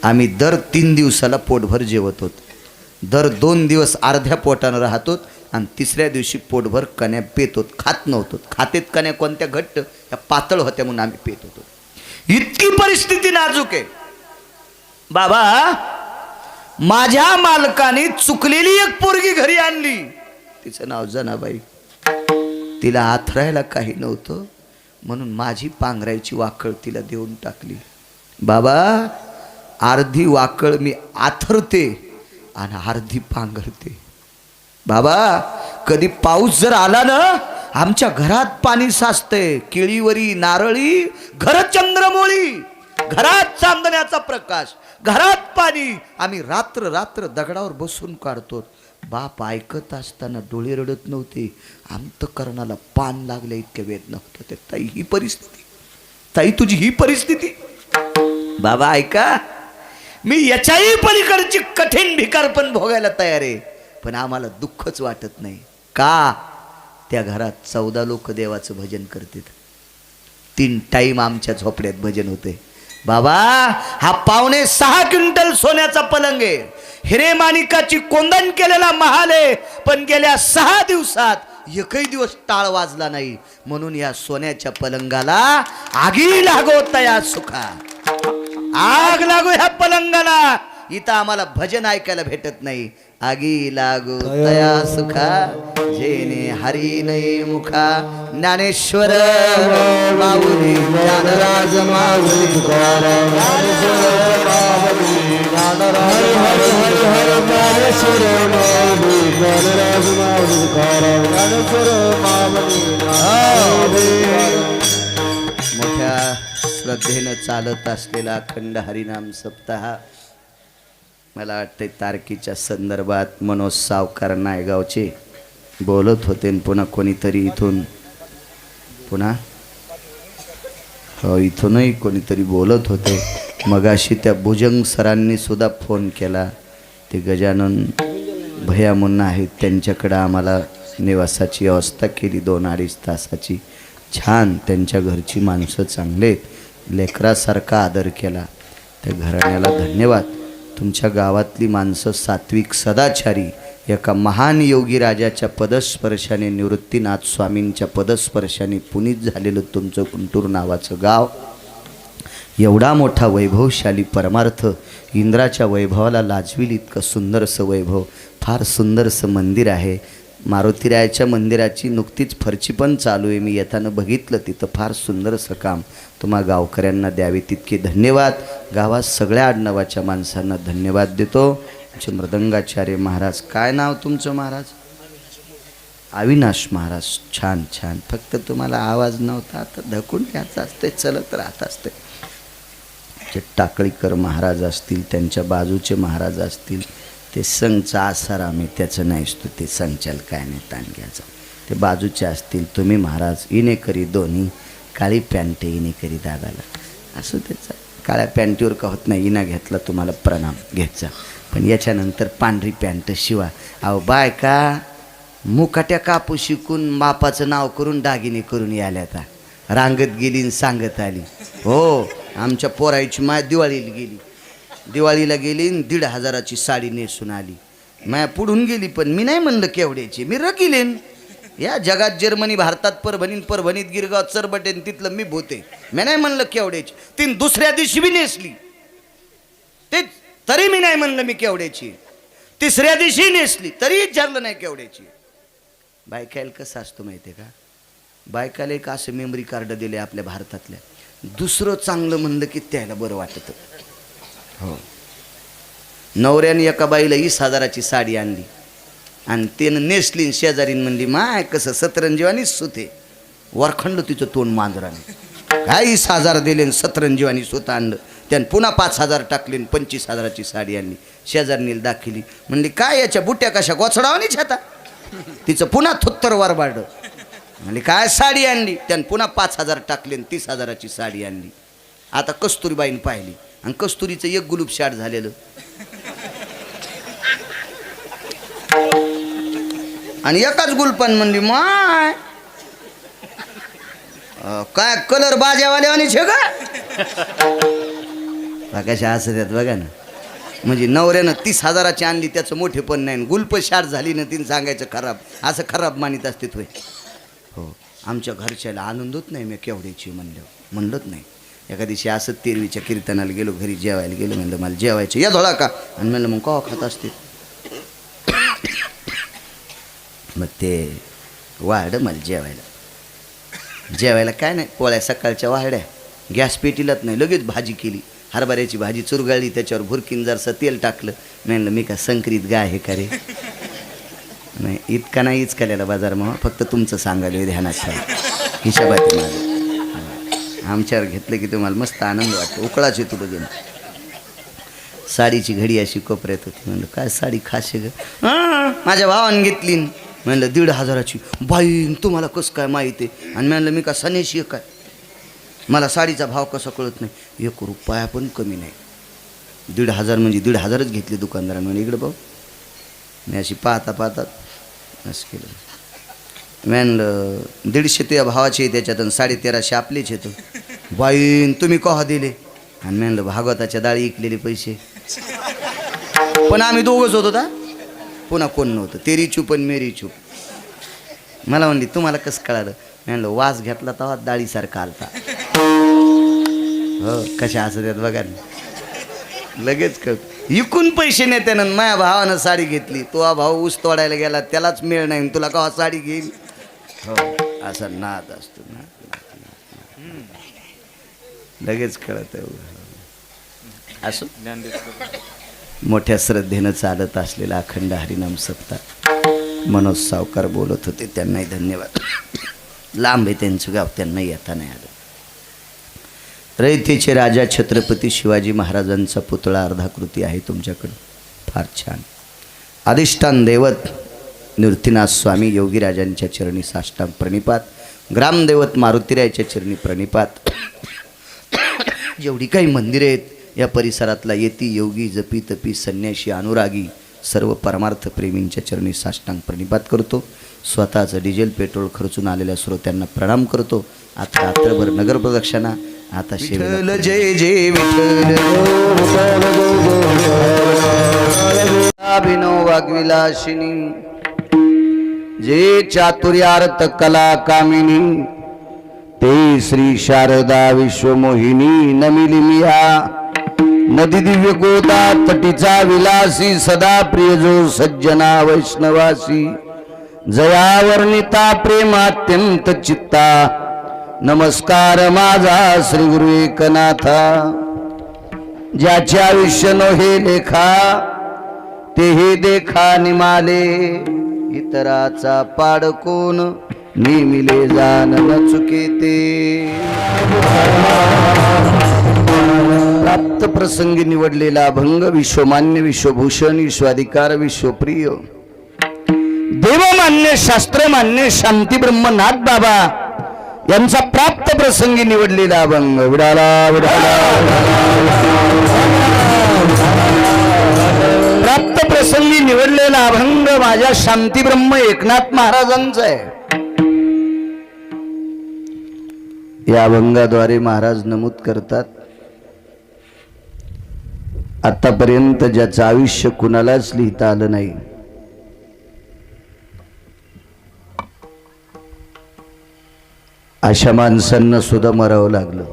आम्ही दर 3 दिवसाला पोटभर जेवत होतो. दर 2 दिवस अर्ध्या पोटानं राहतो आणि 3ऱ्या दिवशी पोटभर कण्या पेत होत. खात नव्हतो. खातेत कण्या कोणत्या घट्ट, या पातळ होत्या म्हणून आम्ही पेत होतो. इतकी परिस्थिती नाजूक आहे. बाबा, माझ्या मालकाने चुकलेली एक पोरगी घरी आणली. तिचं नाव जनाबाई. तिला आथरायला काही नव्हतं म्हणून माझी पांघरायची वाकळ तिला देऊन टाकली. बाबा, अर्धी वाकळ मी आथरते आणि अर्धी पांघरते. बाबा, कधी पाऊस जर आला ना, आमच्या घरात पाणी साचते. केळीवरी नारळी, घर चंद्रमोळी, घरात चांदण्याचा प्रकाश, घरात पाणी. आम्ही रात्र रात्र दगडावर बसून काढतो. बाप ऐकत असताना डोळे रडत नव्हते. अंतकरणाला पान लागले इतके वेदना होत होते. ताई, ही परिस्थिती, ताई तुझी ही परिस्थिती. बाबा ऐका, मी याच्याही पलीकडची कठीण भिकार पण भोगायला तयार आहे, पण आम्हाला दुःखच वाटत नाही. का? त्या घरात 14 लोक देवाचं भजन करतात. 3 टाईम आमच्या झोपड्यात भजन होते. बाबा, हा 5.6 क्विंटल सोन्याचा पलंग आहे. हिरे माणिकाची कोंदण केलेला महाल आहे. पण गेल्या 6 दिवसात एकही दिवस टाळ वाजला नाही. म्हणून या सोन्याच्या पलंगाला आगी लागो तया सुखा. आग लागो ह्या पलंगाला. इथं आम्हाला भजन ऐकायला भेटत नाही. आगी लागो तया सुखा, जेने हरी नये मुखा. ज्ञानेश्वर माऊली, ज्ञानराज माऊली, मोठ्या श्रद्धेनं चालत असलेला अखंड हरिनाम सप्ताह. मला वाटते तारखेच्या संदर्भात मनोज सावकार नायगावचे बोलत होते. पुन्हा कोणीतरी इथून, पुन्हा हो इथूनही कोणीतरी बोलत होते. मगाशी त्या भुजंग सरांनी सुद्धा फोन केला. ते गजानन भैया मुन्ना आहेत, त्यांच्याकडं आम्हाला निवासाची व्यवस्था केली 2-2.5 तासाची. छान, त्यांच्या घरची माणसं चांगले आहेत. लेकरासारखा आदर केला. त्या घराण्याला धन्यवाद. तुमच्या गावातली माणसं सात्विक, सदाचारी, एका महान योगी राजाच्या पदस्पर्शाने, निवृत्तीनाथ स्वामींच्या पदस्पर्शाने पुनीत झालेलं तुमचं गुंटूर नावाचं गाव, एवढा मोठा वैभवशाली परमार्थ, इंद्राच्या वैभवाला लाजविल इतकं सुंदरसं वैभव. फार सुंदरसं मंदिर आहे. मारुतीरायाच्या मंदिराची नुकतीच फरची पण चालू आहे. मी येताना बघितलं, तिथं फार सुंदरसं काम. तुम्हा गावकऱ्यांना द्यावे तितके धन्यवाद. गावात सगळ्या आडनावाच्या माणसांना धन्यवाद देतो. आमचे मृदंगाचार्य महाराज, काय नाव तुमचं महाराज? अविनाश महाराज. छान छान. फक्त तुम्हाला आवाज नव्हता, आता धकून घ्यायचा असते, चलत राहत असते. जे टाकळीकर महाराज असतील, त्यांच्या बाजूचे महाराज असतील, ते संघचा आसाराम आहे, त्याचं नाही असतो. ते संचाल काय नाही ताण घ्यायचा. ते बाजूचे असतील, तुम्ही महाराज इने करी दोन्ही, काळी पॅन्ट इने करी दादाला, असं त्याचा. काळ्या पॅन्टीवर का होत नाही, इना घेतला तुम्हाला प्रणाम घ्यायचा, पण याच्यानंतर पांढरी पॅन्ट शिवा. अहो बायका, मुकाट्या कापू शिकून बापाचं नाव करून दागिने करून यायला आता रांगत गेली आणि सांगत आली. हो, आमच्या पोराईची माय दिवाळीला गेली आणि 1,500ची साडी नेसून आली. माया पुढून गेली, पण मी नाही म्हणलं केवढ्याची, मी रकिलेन. या जगात जर्मनी, भारतात परभणीत गिरगाव चरबटेन तिथलं मी भूते. मी नाही म्हणलं केवढ्याची. तीन दुसऱ्या दिवशी बी नेसली ते तरी मी नाही म्हणलं मी केवढ्याची. तिसऱ्या दिवशी नेसली तरी विचारलं नाही केवढ्याची. बायकायला कसं असतं माहिती आहे का, बायकाला एक असं मेमरी कार्ड दिले आपल्या भारतातल्या, दुसरं चांगलं म्हणलं की त्याला बरं वाटतं. हो, नवऱ्याने एका बाईला 20,000ची साडी आणली आणि त्यानं नेसली. शेजारीन म्हणली, माय कसं सतरंजीवानी सुते. वरखंडलं तिचं तोंड मांजराने. काय 20,000 दिले आणि सतरंजीवानी सुत आणलं. त्यानं पुन्हा 5,000 टाकले आणि 25,000ची साडी आणली. शेजारणीला दाखिली, म्हणली काय याच्या बुट्या कशा गोचडावानीच आता. तिचं पुन्हा थुत्तर वरबाडलं. म्हणली काय साडी आणली. त्यानं पुन्हा 5,000 टाकले आणि 30,000ची साडी आणली. आता कस्तुरीबाईनं पाहिली आणि कस्तुरीचं एक गुलूब शाट झालेलं आणि एकाच गुलपान. म्हणली माय काय कलर बाजावाल्यावानी छे का. कशा असं त्यात बघा ना. म्हणजे नवऱ्यानं 30,000ची आणली, त्याचं मोठे पण नाही, गुलप शाट झाली ना तिने सांगायचं खराब. असं खराब मानित असते तो. हो, आमच्या घरच्याला आनंद होत नाही मी केवढ्याची म्हणलंच नाही. एका दिवशी असं तेरवीच्या कीर्तनाला गेलो, घरी जेवायला गेलो. म्हणलं मला जेवायचं या धोळा का. आणि म्हणलं मग का खात असते. मग ते वाढ मला जेवायला काय नाही, पोळ्या सकाळच्या वाढ्या, गॅस पेटीलाच नाही, लगेच भाजी केली. हरभऱ्याची भाजी चुरगाळली, त्याच्यावर भुरकीन जरसं तेल टाकलं. म्हणलं मी का संक्रीत गाय आहे का रे. नाही इतका नाही इचकाल्याला बाजार मग, फक्त तुमचं सांगायला ध्यानात ठेवा. हिशोबात माझं आमच्यावर घेतलं की तुम्हाला मस्त आनंद वाटतो. उकळाच येतो बघून. साडीची घडी अशी कोपऱ्यात होती. म्हणलं काय साडी खाशी ग. माझ्या भावाने घेतली. म्हणलं 1,500ची. बाई तुम्हाला कसं काय माहिती आहे. आणि म्हणलं मी का सनेशी आहे काय, मला साडीचा भाव कसा कळत नाही. 1 रुपया पण कमी नाही. 1,500 म्हणजे 1,500च घेतली दुकानदारानं. म्हणजे इकडं भाऊ मी अशी पाहता असं केलं. म्हणलं 150 तुझ्या भावाचे त्याच्यात आणि 1350 आपलेच येतो. बाईन तुम्ही कहा दिले. आणि म्हणलं भागवताच्या डाळी इकलेले पैसे. पण आम्ही दोघंच होतो का, पुन्हा कोण नव्हतं. तेरी चूप आणि मेरी चूप. मला म्हणली तुम्हाला कसं कळालं. म्हणलं वास घेतला तेव्हा डाळीसारखा आलता. हो कशा असं त्यात बघा ना, लगेच कळत. इकून पैसे नेत्यानं माझ्या भावानं साडी घेतली. तो भाऊ ऊस तोडायला गेला, त्यालाच मिळ नाही, तुला का साडी घेईल. हो असा नाद असतो ना, लगेच कळत. असं मोठ्या श्रद्धेनं चालत असलेला अखंड हरिनाम सप्ताह मनोज सावकार बोलत होते. त्यांनाही धन्यवाद. लांब आहे त्यांचं गाव, त्यांना येता नाही आलं. रयतेचे राजा छत्रपती शिवाजी महाराजांचा पुतळा अर्धाकृती आहे तुमच्याकडं, फार छान. अधिष्ठान दैवत निवृत्तीनाथ स्वामी योगीराजांच्या चरणी साष्टांग प्रणिपात. ग्रामदैवत मारुतीरायाच्या चरणी प्रणिपात. जेवढी काही मंदिरे आहेत या परिसरातला येती योगी जपी तपी संन्याशी अनुरागी सर्व परमार्थ प्रेमींच्या चरणी साष्टांग प्रणिपात करतो. स्वतःचं डिझेल पेट्रोल खर्चून आलेल्या श्रोत्यांना प्रणाम करतो. आता रात्रभर नगर प्रदक्षिणा. आता विठ्ठल जय जय विठ्ठल. अभिनव वाग्विलासिनी जे चातुर्यार्थ कला कामिनी ते श्री शारदा विश्वमोहिनी नमिली मिया. नदी दिव्य गोदा तटीचा विलासी सदा प्रिय जो सज्जना वैष्णवासी. जयावर्णिता प्रेमात्यंत चित्ता नमस्कार माझा श्री गुरु एकनाथा. ज्याचे आयुष्य नो हे लेखा ते हे देखा निमाले. इतराचा पाड कोण नेमिले जाण न चुके ते. प्राप्त प्रसंगी निवडलेला अभंग विश्वमान्य विश्वभूषण विश्वाधिकार विश्वप्रिय देवमान्य शास्त्रमान्य शांती ब्रह्मनाथ बाबा यांचा प्राप्त प्रसंगी निवडलेला अभंग. विडाला विडाला प्राप्त प्रसंगी निवडलेला अभंग माझ्या शांती ब्रह्म एकनाथ महाराजांचा आहे. या अभंगाद्वारे महाराज नमूद करतात, आतापर्यंत ज्याचं आयुष्य कुणालाच लिहिता आलं नाही, अशा माणसांना सुद्धा मरावं लागलं.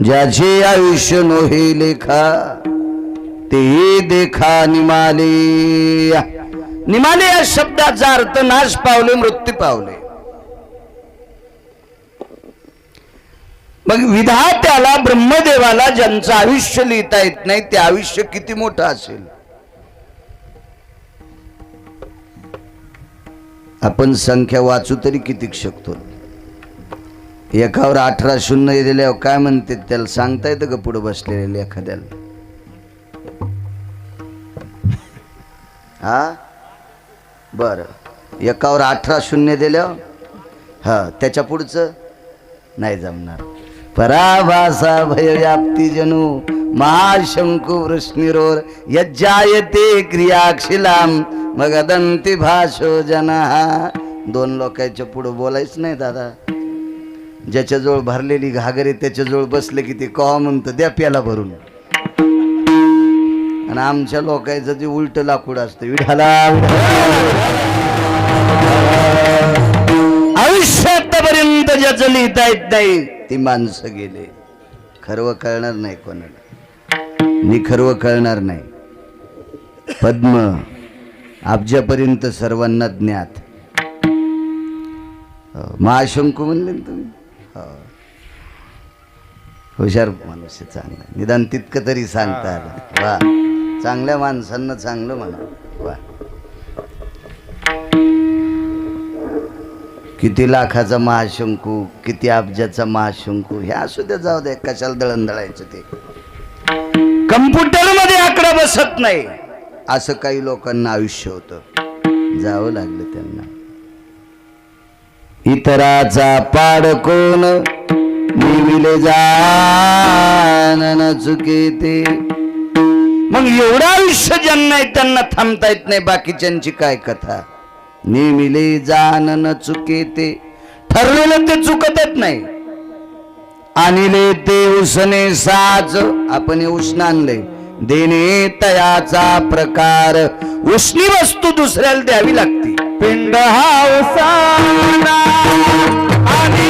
ज्याचे आयुष्य नोहे लेखा ते देखा निमाले. निमाले या शब्दाचा अर्थ नाश पावले, मृत्यू पावले. मग विधात्याला ब्रह्मदेवाला ज्यांचं आयुष्य लिहिता येत नाही ते आयुष्य किती मोठं असेल. आपण संख्या वाचू तरी किती शकतो. एकावर 18 शून्य दिल्यावर काय म्हणते त्याला सांगता येतं का पुढे बसलेल्या एखाद्याला? हा बर, एकावर 18 शून्य दिल्यावर हा त्याच्या पुढचं नाही जमणार. पराभासा भय व्याप्ती जणू महाशंकु वृष्णिरोर यज्जायते क्रियाक्षिलाम मगदंती भाषो जना. 2 लोकांच्या पुढे बोलायच नाही दादा. ज्याच्याजवळ भरलेली घागरी त्याच्याजवळ बसले की ते कवा म्हणतं द्या प्याला भरून. आणि आमच्या लोकांचं ते उलट लाकूड असतं. विठाला आयुष्यापर्यंत ज्याचं लिहिता येत नाही ती माणसं गेले. खरवं कळणार नाही कोणाला, निखरवं कळणार नाही. पद्म अब्जापर्यंत सर्वांना ज्ञात. महाशंकू म्हणले ना तुम्ही. हुशार माणूस आहे, चांगला. निदान तितकं तरी सांगता आलं. वा, चांगल्या माणसांना चांगलं म्हणा. वा, किती लाखाचा महाशंकू, किती अब्जाचा महाशंकू, हे असू द्या, जाऊ द्या, कशाला दळण दळायचं. ते कम्प्युटर मध्ये आकडा बसत नाही असं काही लोकांना आयुष्य होतं. जावं लागलं त्यांना. इतराचा पाड कोण निविले जान चुके ते. मग एवढं आयुष्य ज्यांना आहे त्यांना थांबता येत नाही. बाकीच्यांची काय कथा. नेमिले जान न चुके ते, ठरलेलं ते चुकतच नाही. आणले ते उसने साज, आपण उष्ण आणले. देणे तयाचा प्रकार, उष्णी वस्तू दुसऱ्याला द्यावी लागते. पिंड हा उसाना आणि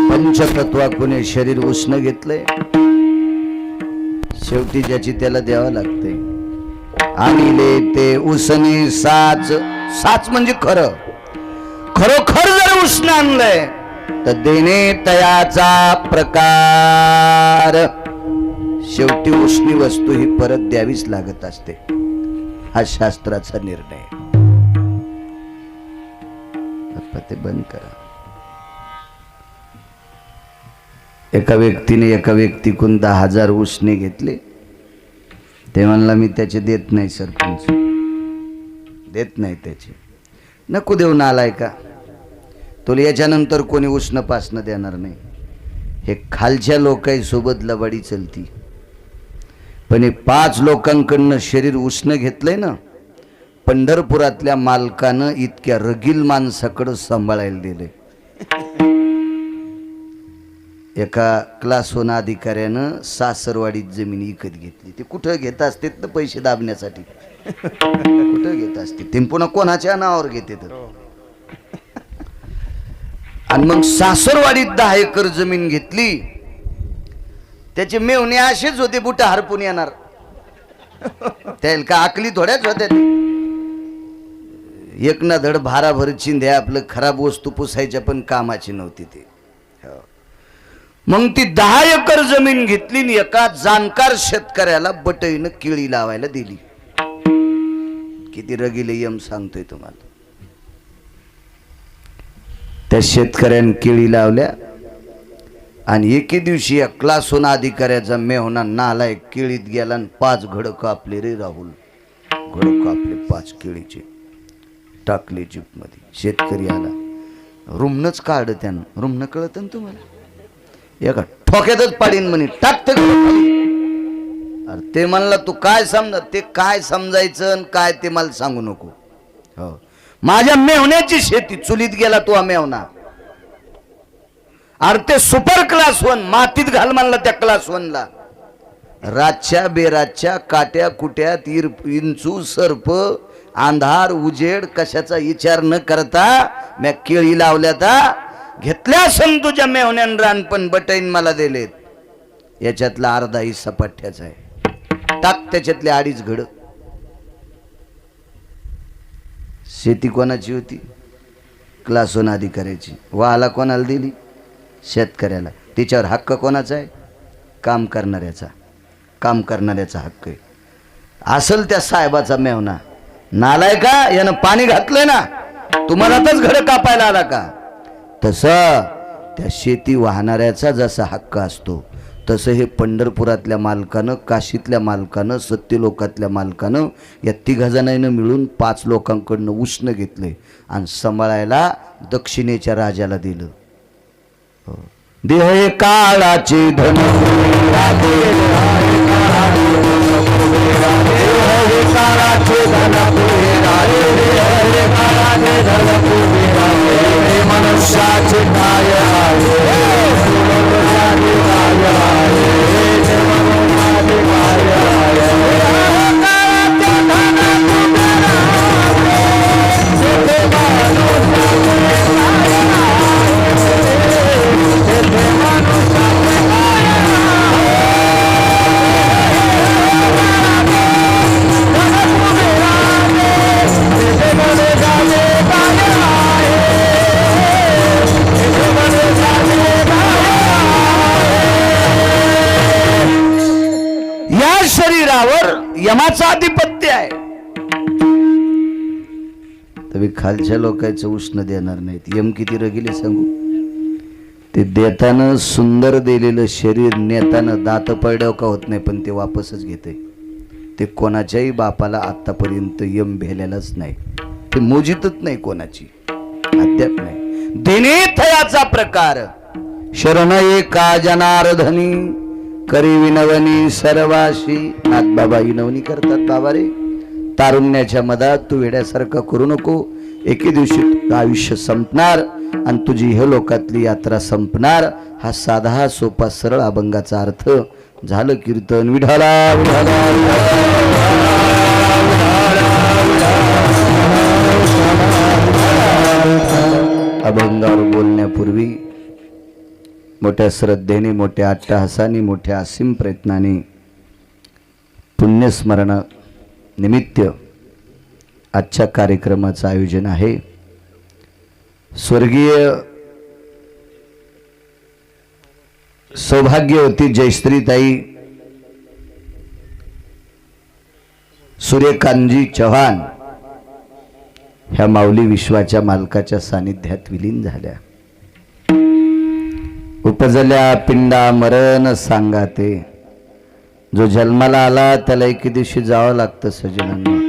पंचतत्वाकुने शरीर उष्ण घेतलंय. शेवटी ज्याची त्याला द्यावं लागते. आणले ते उसने साच. साच म्हणजे खरं. खरोखर जर उष्ण आणलंय तर देणे तयाचा प्रकार. शेवटी उष्णी वस्तू ही परत द्यावीच लागत असते. हा शास्त्राचा निर्णय. ते बंद करा. एका व्यक्तीने एका व्यक्तीकडून 10,000 उसने घेतले. ते म्हणला मी त्याचे देत नाही सरपंच, देत नाही त्याचे. नको देऊन आलाय का, तुला याच्यानंतर कोणी उष्ण पासणं देणार नाही. हे खालच्या लोकांसोबत लबाडी चलती. पण हे 5 लोकांकडनं शरीर उष्ण घेतलंय ना, पंढरपुरातल्या मालकानं इतक्या रगील माणसाकडं सांभाळायला दिले. एका क्लास 1 अधिकाऱ्यानं सासरवाडीत जमीन विकत घेतली. ते कुठं घेत असते तर पैसे दाबण्यासाठी कुठं घेत असते ते पुन्हा कोणाच्या नावावर घेते तर. आणि मग सासरवाडीत 10 एकर जमीन घेतली. त्याचे मेवणे असेच होते, बुट हरपून येणार. त्याला का आकली थोड्याच होत्या. एक ना धड भाराभर चिंध्या आपलं खराब वस्तू पुसायच्या पण कामाची नव्हती ते. मग ती 10 एकर जमीन घेतली आणि एका जाणकार शेतकऱ्याला बटईनं केळी लावायला दिली. किती रगिले यम सांगतोय तुम्हाला. त्या शेतकऱ्याने केळी लावल्या आणि एके दिवशी या क्लास 1 अधिकाऱ्याचा मेहना नालायक केळीत गेला आणि 5 घड कापले रे राहुल. घड कापले 5 केळीचे, टाकले जीप मध्ये. शेतकरी आला, रुमनच काढ त्यानं. रुमन कळत ना तुम्हाला, एका ठोक्यातच पाडीन म्हणे, टाकते. अरे ते म्हणला तू काय समजा, ते काय समजायचं काय ते मला सांगू नको. हो, माझ्या मेहण्याची शेती चुलीत गेला तू मेहना. अरे ते सुपर क्लास 1 मातीत घाल म्हणला त्या क्लास 1ला. रातच्या बेरातच्या काट्या कुट्यात इंचू सर्प अंधार उजेड कशाचा विचार न करता मी केळी लावल्याता. घेतल्या सण तुझ्या मेहण्यान रान पण बटईन मला दिलेत. याच्यातला अर्धा हिस्सा पठ्ठ्याचा आहे. टाक त्याच्यातले 2.5 घड. शेती कोणाची होती? क्लास 1 अधिकाऱ्याची. वाला कोणाला दिली? शेतकऱ्याला. तिच्यावर हक्क कोणाचा आहे? काम करणाऱ्याचा. काम करणाऱ्याचा हक्क आहे. असल त्या साहेबाचा मेवना. नालाय का यानं पाणी घातलंय ना, तुम्हाला आताच घड कापायला आला का? तसं त्या शेती वाहणाऱ्याचा जसा हक्क असतो तसं हे पंढरपुरातल्या मालकानं, काशीतल्या मालकानं, सत्यलोकातल्या मालकानं या 3 जणांना मिळून 5 लोकांकडनं उष्ण घेतले आणि सांभाळायला दक्षिणेच्या राजाला दिलं. देह काळाचे धन मनुष्याचे काय शरीरावर यमाचा आधिपत्य आहे. तरी खालच्या लोकांचं उष्ण देणार नाहीत. यम किती रगिले सांगू. ते देताना सुंदर दिलेलं शरीर नेताना दात पडल्याव का होत नाही, पण ते वापसच घेते. ते कोणाच्याही बापाला आतापर्यंत यम भेलेलाच नाही. ते मोजितच नाही कोणाची, अद्याप नाही. देणे थयाचा प्रकार शरण एका जनार्दनी करी विनवणी सर्वाशी. नाथ बाबा विनवणी करतात. बाबा रे, तारुण्याच्या मधात तू वेड्यासारखा करू नको. एके दिवशी तुझं आयुष्य संपणार आणि तुझी हे लोकातली यात्रा संपणार. हा साधा सोपा सरळ अभंगाचा अर्थ. झालं कीर्तन. विठाला विठाला अभंगावर बोलण्यापूर्वी मोठ्या श्रद्धेने, मोठ्या अट्टहासाने, मोठ्या असीम प्रयत्नाने पुण्यस्मरण निमित्त आजच्या कार्यक्रमाचं आयोजन आहे. स्वर्गीय सौभाग्यवती जयश्रीताई सूर्यकांतजी चव्हाण ह्या माऊली विश्वाच्या मालकाच्या सानिध्यात विलीन झाल्या. उपजल्या पिंडा मरण सांगाते. जो जन्माला आला त्याला एके दिवशी जावं लागतं सजनांना.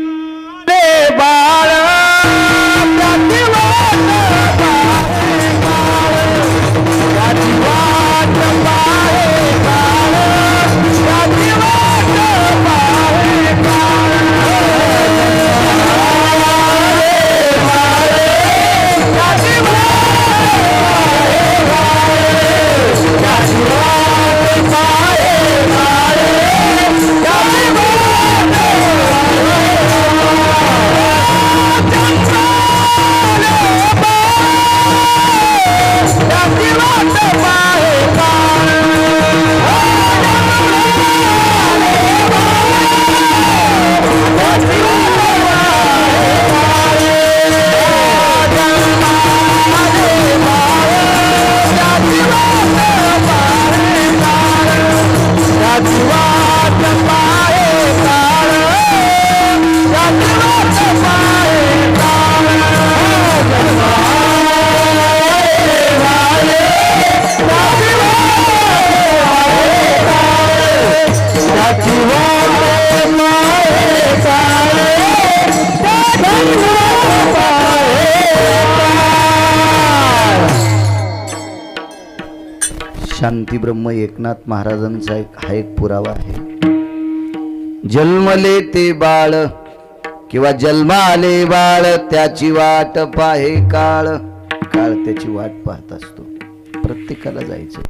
शांतीब्रह्म एकनाथ महाराजांचा हा एक पुरावा आहे. जन्मले ते बाळ किंवा जन्माले बाळ त्याची वाट पाहे काळ. काळ त्याची वाट पाहत असतो. प्रत्येकाला जायचं.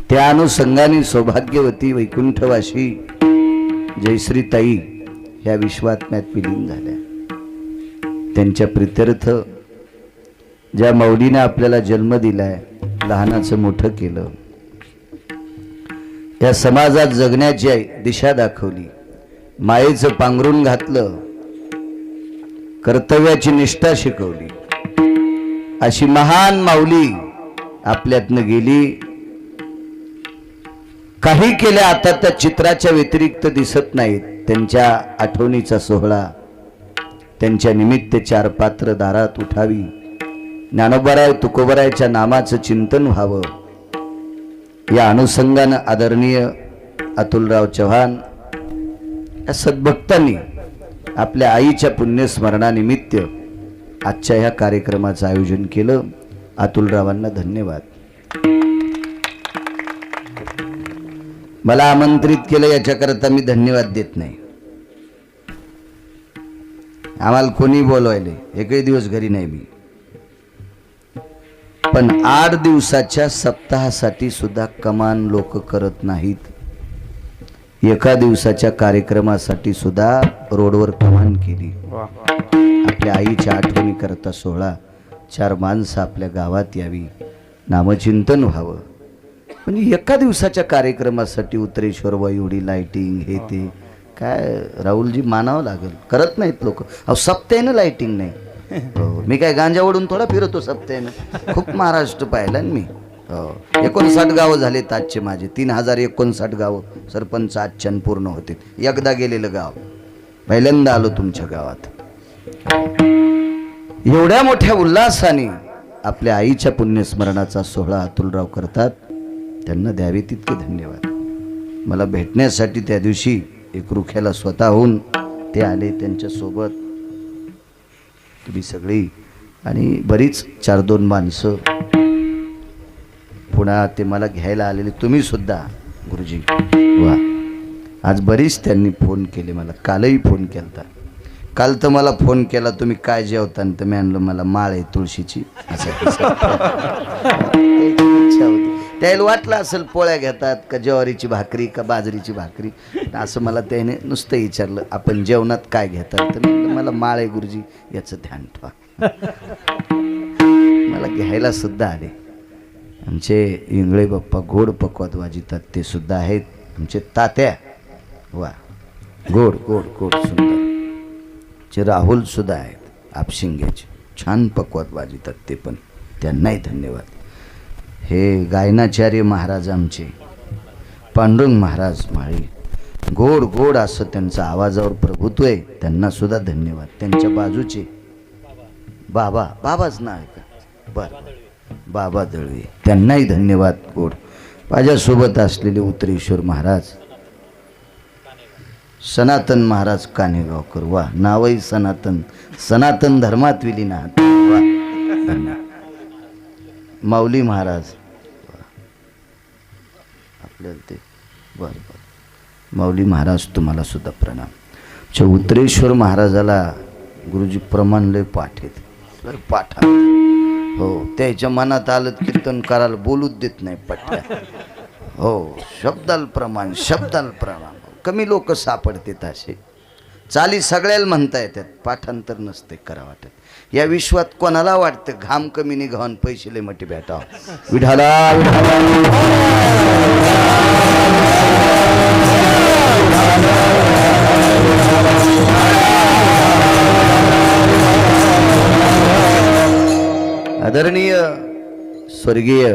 त्या अनुषंगाने सौभाग्यवती वैकुंठवासी जयश्रीताई ह्या विश्वात्म्यात विलीन झाल्या. त्यांच्या प्रित्यर्थ ज्या माऊलीने आपल्याला जन्म दिलाय, लहानाचं मोठं केलं, या समाजात जगण्याची दिशा दाखवली, मायेचं पांघरून घातलं, कर्तव्याची निष्ठा शिकवली, अशी महान माऊली आपल्यातनं गेली. काही केल्या आता त्या चित्राच्या व्यतिरिक्त दिसत नाहीत. त्यांच्या आठवणीचा सोहळा, त्यांच्या निमित्त 4 पात्र दारात उठावी, ज्ञानोबाराय तुकोबारायच्या नामाचं चिंतन व्हावं, या अनुषंगानं आदरणीय अतुलराव चव्हाण या सद्भक्तांनी आपल्या आईच्या पुण्यस्मरणानिमित्त आजच्या ह्या कार्यक्रमाचं आयोजन केलं. अतुलरावांना धन्यवाद. मला आमंत्रित केलं याच्याकरता मी धन्यवाद देत नाही. आम्हाला कोणी बोलवायले, एकही दिवस घरी नाही मी, पण 8 दिवसाच्या सप्ताहासाठी सुद्धा कमान लोक करत नाहीत. एका दिवसाच्या कार्यक्रमासाठी सुद्धा रोडवर कमान केली. आपल्या आईच्या आठवणी करता सोहळा, 4 माणसं आपल्या गावात यावी, नामचिंतन व्हावं. म्हणजे एका दिवसाच्या कार्यक्रमासाठी उतरेश्वर एवढी लाइटिंग हे ते काय राहुलजी मानावं लागेल. करत नाहीत लोक. अहो सप्त्यानं लाइटिंग नाही. हो, मी काय गांजा ओढून थोडा फिरतो सप्त्यानं. खूप महाराष्ट्र पाहिलं ना मी. हो, 59 गावं झालेत आजचे माझे. 3059 गावं सरपंच आजच्यान पूर्ण होते. एकदा गेलेलं गाव, पहिल्यांदा आलो तुमच्या गावात. एवढ्या मोठ्या उल्हासाने आपल्या आईच्या पुण्यस्मरणाचा सोहळा अतुलराव करतात. त्यांना द्यावे तितके धन्यवाद. मला भेटण्यासाठी त्या दिवशी एकरुख्याला स्वतःहून ते आले. त्यांच्यासोबत तुम्ही सगळी आणि बरीच 4-2 माणसं, पुन्हा ते मला घ्यायला आलेले तुम्ही सुद्धा गुरुजी. वा, आज बरीच त्यांनी फोन केले मला. कालही फोन केला. काल तर मला फोन केला, तुम्ही काय जेवता? तर मी आणलं मला माळ आहे तुळशीची. असं इच्छा होती. त्याला वाटलं असेल पोळ्या घेतात का ज्वारीची भाकरी का बाजरीची भाकरी, असं मला त्याने नुसतं विचारलं आपण जेवणात काय घेतात. तर मला माळ आहे गुरुजी याचं ध्यान ठेवा. मला घ्यायला सुद्धा आले. आमचे इंगळे बाप्पा गोड पक्वाद वाजितात ते सुद्धा आहेत. आमचे तात्या, वा, गोड गोड गोड सुंदर. चे राहुल सुद्धा आहेत आपशिंगेचे, छान पक्वाद वाजितात ते पण, त्यांनाही धन्यवाद. हे गायनाचार्य महाराज आमचे पांडुरंग महाराज माळी, गोड गोड असं त्यांचा आवाजावर प्रभुत्व आहे, त्यांना सुद्धा धन्यवाद. त्यांच्या बाजूचे बाबाच नाव आहे का? बरं, बाबा दळवे, त्यांनाही धन्यवाद गोड. माझ्यासोबत असलेले उतरेश्वर महाराज, सनातन महाराज कानेगावकर, वा, नावही सनातन, सनातन धर्मात विलीन आहात, वा, धन्यवाद. माऊली महाराज, आपल्याला ते बरं, माऊली महाराज तुम्हाला सुद्धा प्रणाम. उतरेश्वर महाराजाला गुरुजी प्रमाण लय पाठ आहेत. पाठा हो, त्याच्या मनात आलं कीर्तन करायला बोलूच देत नाही पठ्या. हो, शब्दाल प्रमाण, शब्दाल प्रमाण. कमी लोक सापडतात असे. चाली सगळ्याला म्हणता येतात, पाठांतर नसते करा वाटत. या विश्वात कोणाला वाटतं घाम कमी निघावून पैसे लय मोठे भेटाव. विठाला आदरणीय स्वर्गीय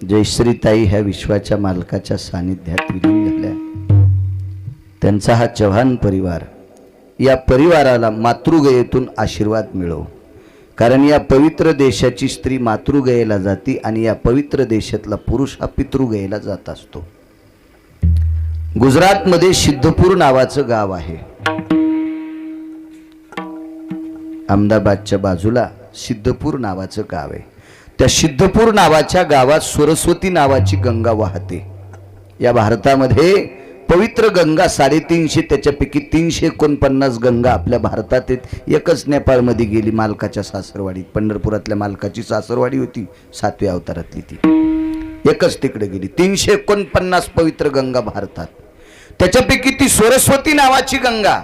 जयश्रीताई ह्या विश्वाच्या मालकाच्या सानिध्यात विलीन झाल्या. त्यांचा हा चव्हाण परिवार, या परिवाराला मातृगयेतून आशीर्वाद मिळो. कारण या पवित्र देशाची स्त्री मातृगयेला जाती आणि या पवित्र देशातला पुरुष हा पितृगयेला जात असतो. गुजरातमध्ये सिद्धपूर नावाचं गाव आहे. अहमदाबादच्या बाजूला सिद्धपूर नावाचं गाव आहे. त्या सिद्धपूर नावाच्या गावात सरस्वती नावाची गंगा वाहते. या भारतामध्ये पवित्र गंगा 350, त्याच्यापैकी 349 गंगा आपल्या भारतात आहेत. एकच नेपाळमध्ये गेली, मालकाच्या सासरवाडीत. पंढरपुरातल्या मालकाची सासरवाडी होती 7व्या अवतारातली, ती एकच तिकडे गेली. 349 पवित्र गंगा भारतात. त्याच्यापैकी ती सरस्वती नावाची गंगा,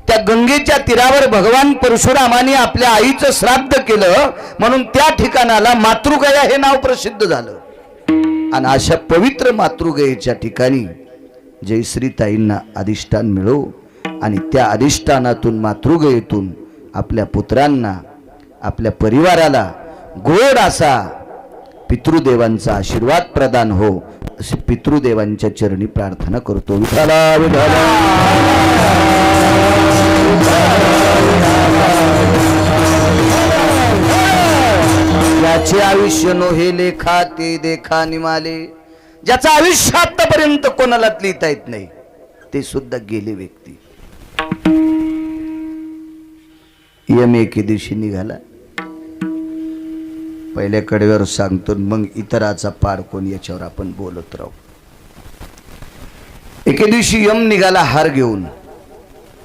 त्या गंगेच्या तीरावर भगवान परशुरामाने आपल्या आईचं श्राद्ध केलं म्हणून त्या ठिकाणाला मातृगया हे नाव प्रसिद्ध झालं. आणि अशा पवित्र मातृगयेच्या ठिकाणी जयश्रीताईंना अधिष्ठान मिळो आणि त्या अधिष्ठानातून मातृगयेतून आपल्या पुत्रांना, आपल्या परिवाराला गोड असा पितृदेवांचा आशीर्वाद प्रदान हो, अशी पितृदेवांच्या चरणी प्रार्थना करतो. विठाला विठाला ज्याचे आयुष्य नोहे लेखा ते देखा निमाले. ज्याचं आयुष्य आतापर्यंत कोणालाच लिहिता येत नाही, ते सुद्धा गेले व्यक्ती. यम एके दिवशी निघाला, पहिल्या कडव्यावर सांगतो, मग इतराचा पाड कोण याच्यावर आपण बोलत राहू. एके दिवशी यम निघाला हार घेऊन.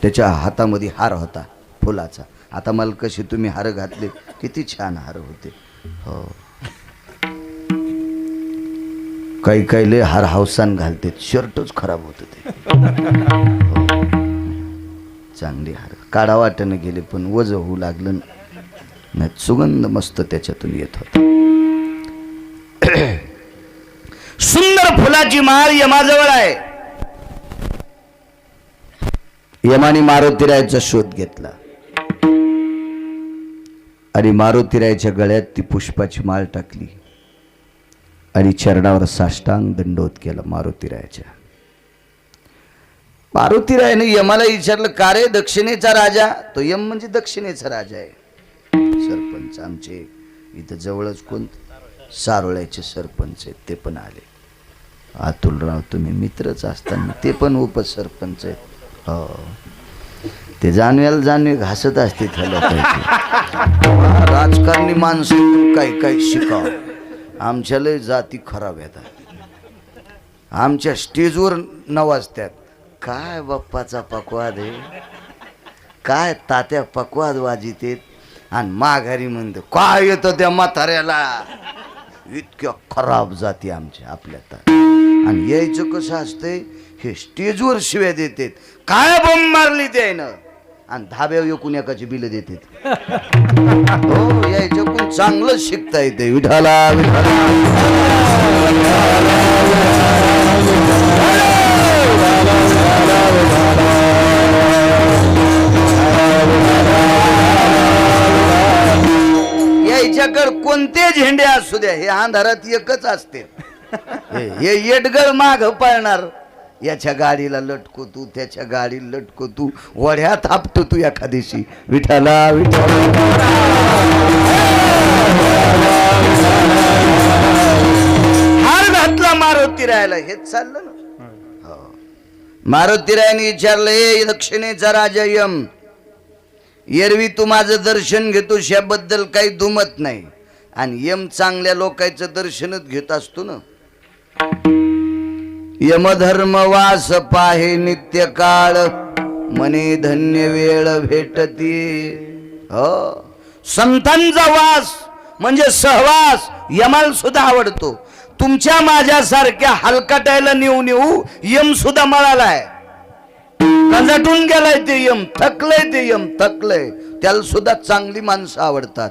त्याच्या हातामध्ये हार होता फुलाचा. आता मला कशी तुम्ही हार घातले, किती छान हार होते. हो, काही काही लय हार हौसान घालते, शर्टच खराब होत ते. हो. चांगली हार काढा वाटणं गेले, पण वज होऊ लागलं नाही. सुगंध मस्त त्याच्यातून येत होता. सुंदर फुलाची माळ यमाजवळ आहे. यमाने मारुतीरायाचा शोध घेतला आणि मारुतीरायाच्या गळ्यात ती पुष्पाची माळ टाकली आणि चरणावर साष्टांग दंडवत केला मारुतीरायाच्या. मारुतीरायाने यमाला विचारलं, का रे दक्षिणेचा राजा? तो यम म्हणजे दक्षिणेचा राजा आहे. सरपंच आमचे इथं जवळच कोण सारोळ्याचे सरपंच आहेत, ते पण आले. अतुलराव तुम्ही मित्रच असताना ते पण उपसरपंच आहेत. हो, ते जाणवे घासत असते त्याला. राजकारणी माणसं काही काही शिकाव. आमच्या लय जाती खराब येतात. आमच्या स्टेजवर नवाजतात. काय बाप्पाचा पकवाद आहे, काय तात्या पकवाद वाजितेत, आणि माघारी म्हणतो काय येतं त्या म्हाताऱ्याला. इतक्या खराब जाती आमच्या आपल्यात. आणि यायचं कसं असतंय, हे स्टेजवर शिव्या देतात, काय बॉम्ब मारली त्यानं, आणि धाब्यावर एकूण एकाची बिल देतात. हो, यायचं चांगलं शिकता येते. विठाला विठाला याच्याकडे कोणते झेंडे असू द्या, हे अंधारात एकच असते. हे येडगळ माग पळणार. याच्या गाडीला लटको तू, त्याच्या गाडीला लटको तू, वड्या थापतो तू एखादीशी. विठाला विठाला हार घातला मारुतीरायाला. हेच चाललं ना. हो, मारुतीरायाने विचारलं, हे दक्षिणेचा राजा यम, एरवी तू माझं दर्शन घेतोस याबद्दल काही दुमत नाही, आणि यम चांगल्या लोकांचं दर्शनच घेत असतो ना. यमधर्म वास पाहे नित्य काळ, मने धन्य वेळ भेटती. हो, संतांचा वास म्हणजे सहवास यमाला सुद्धा आवडतो. तुमच्या माझ्यासारख्या हलकटायला नेऊ यम सुद्धा मळालाय. कंजाटून गेलाय ते यम, थकलंय ते यम, थकलंय. त्याला सुद्धा चांगली माणसं आवडतात.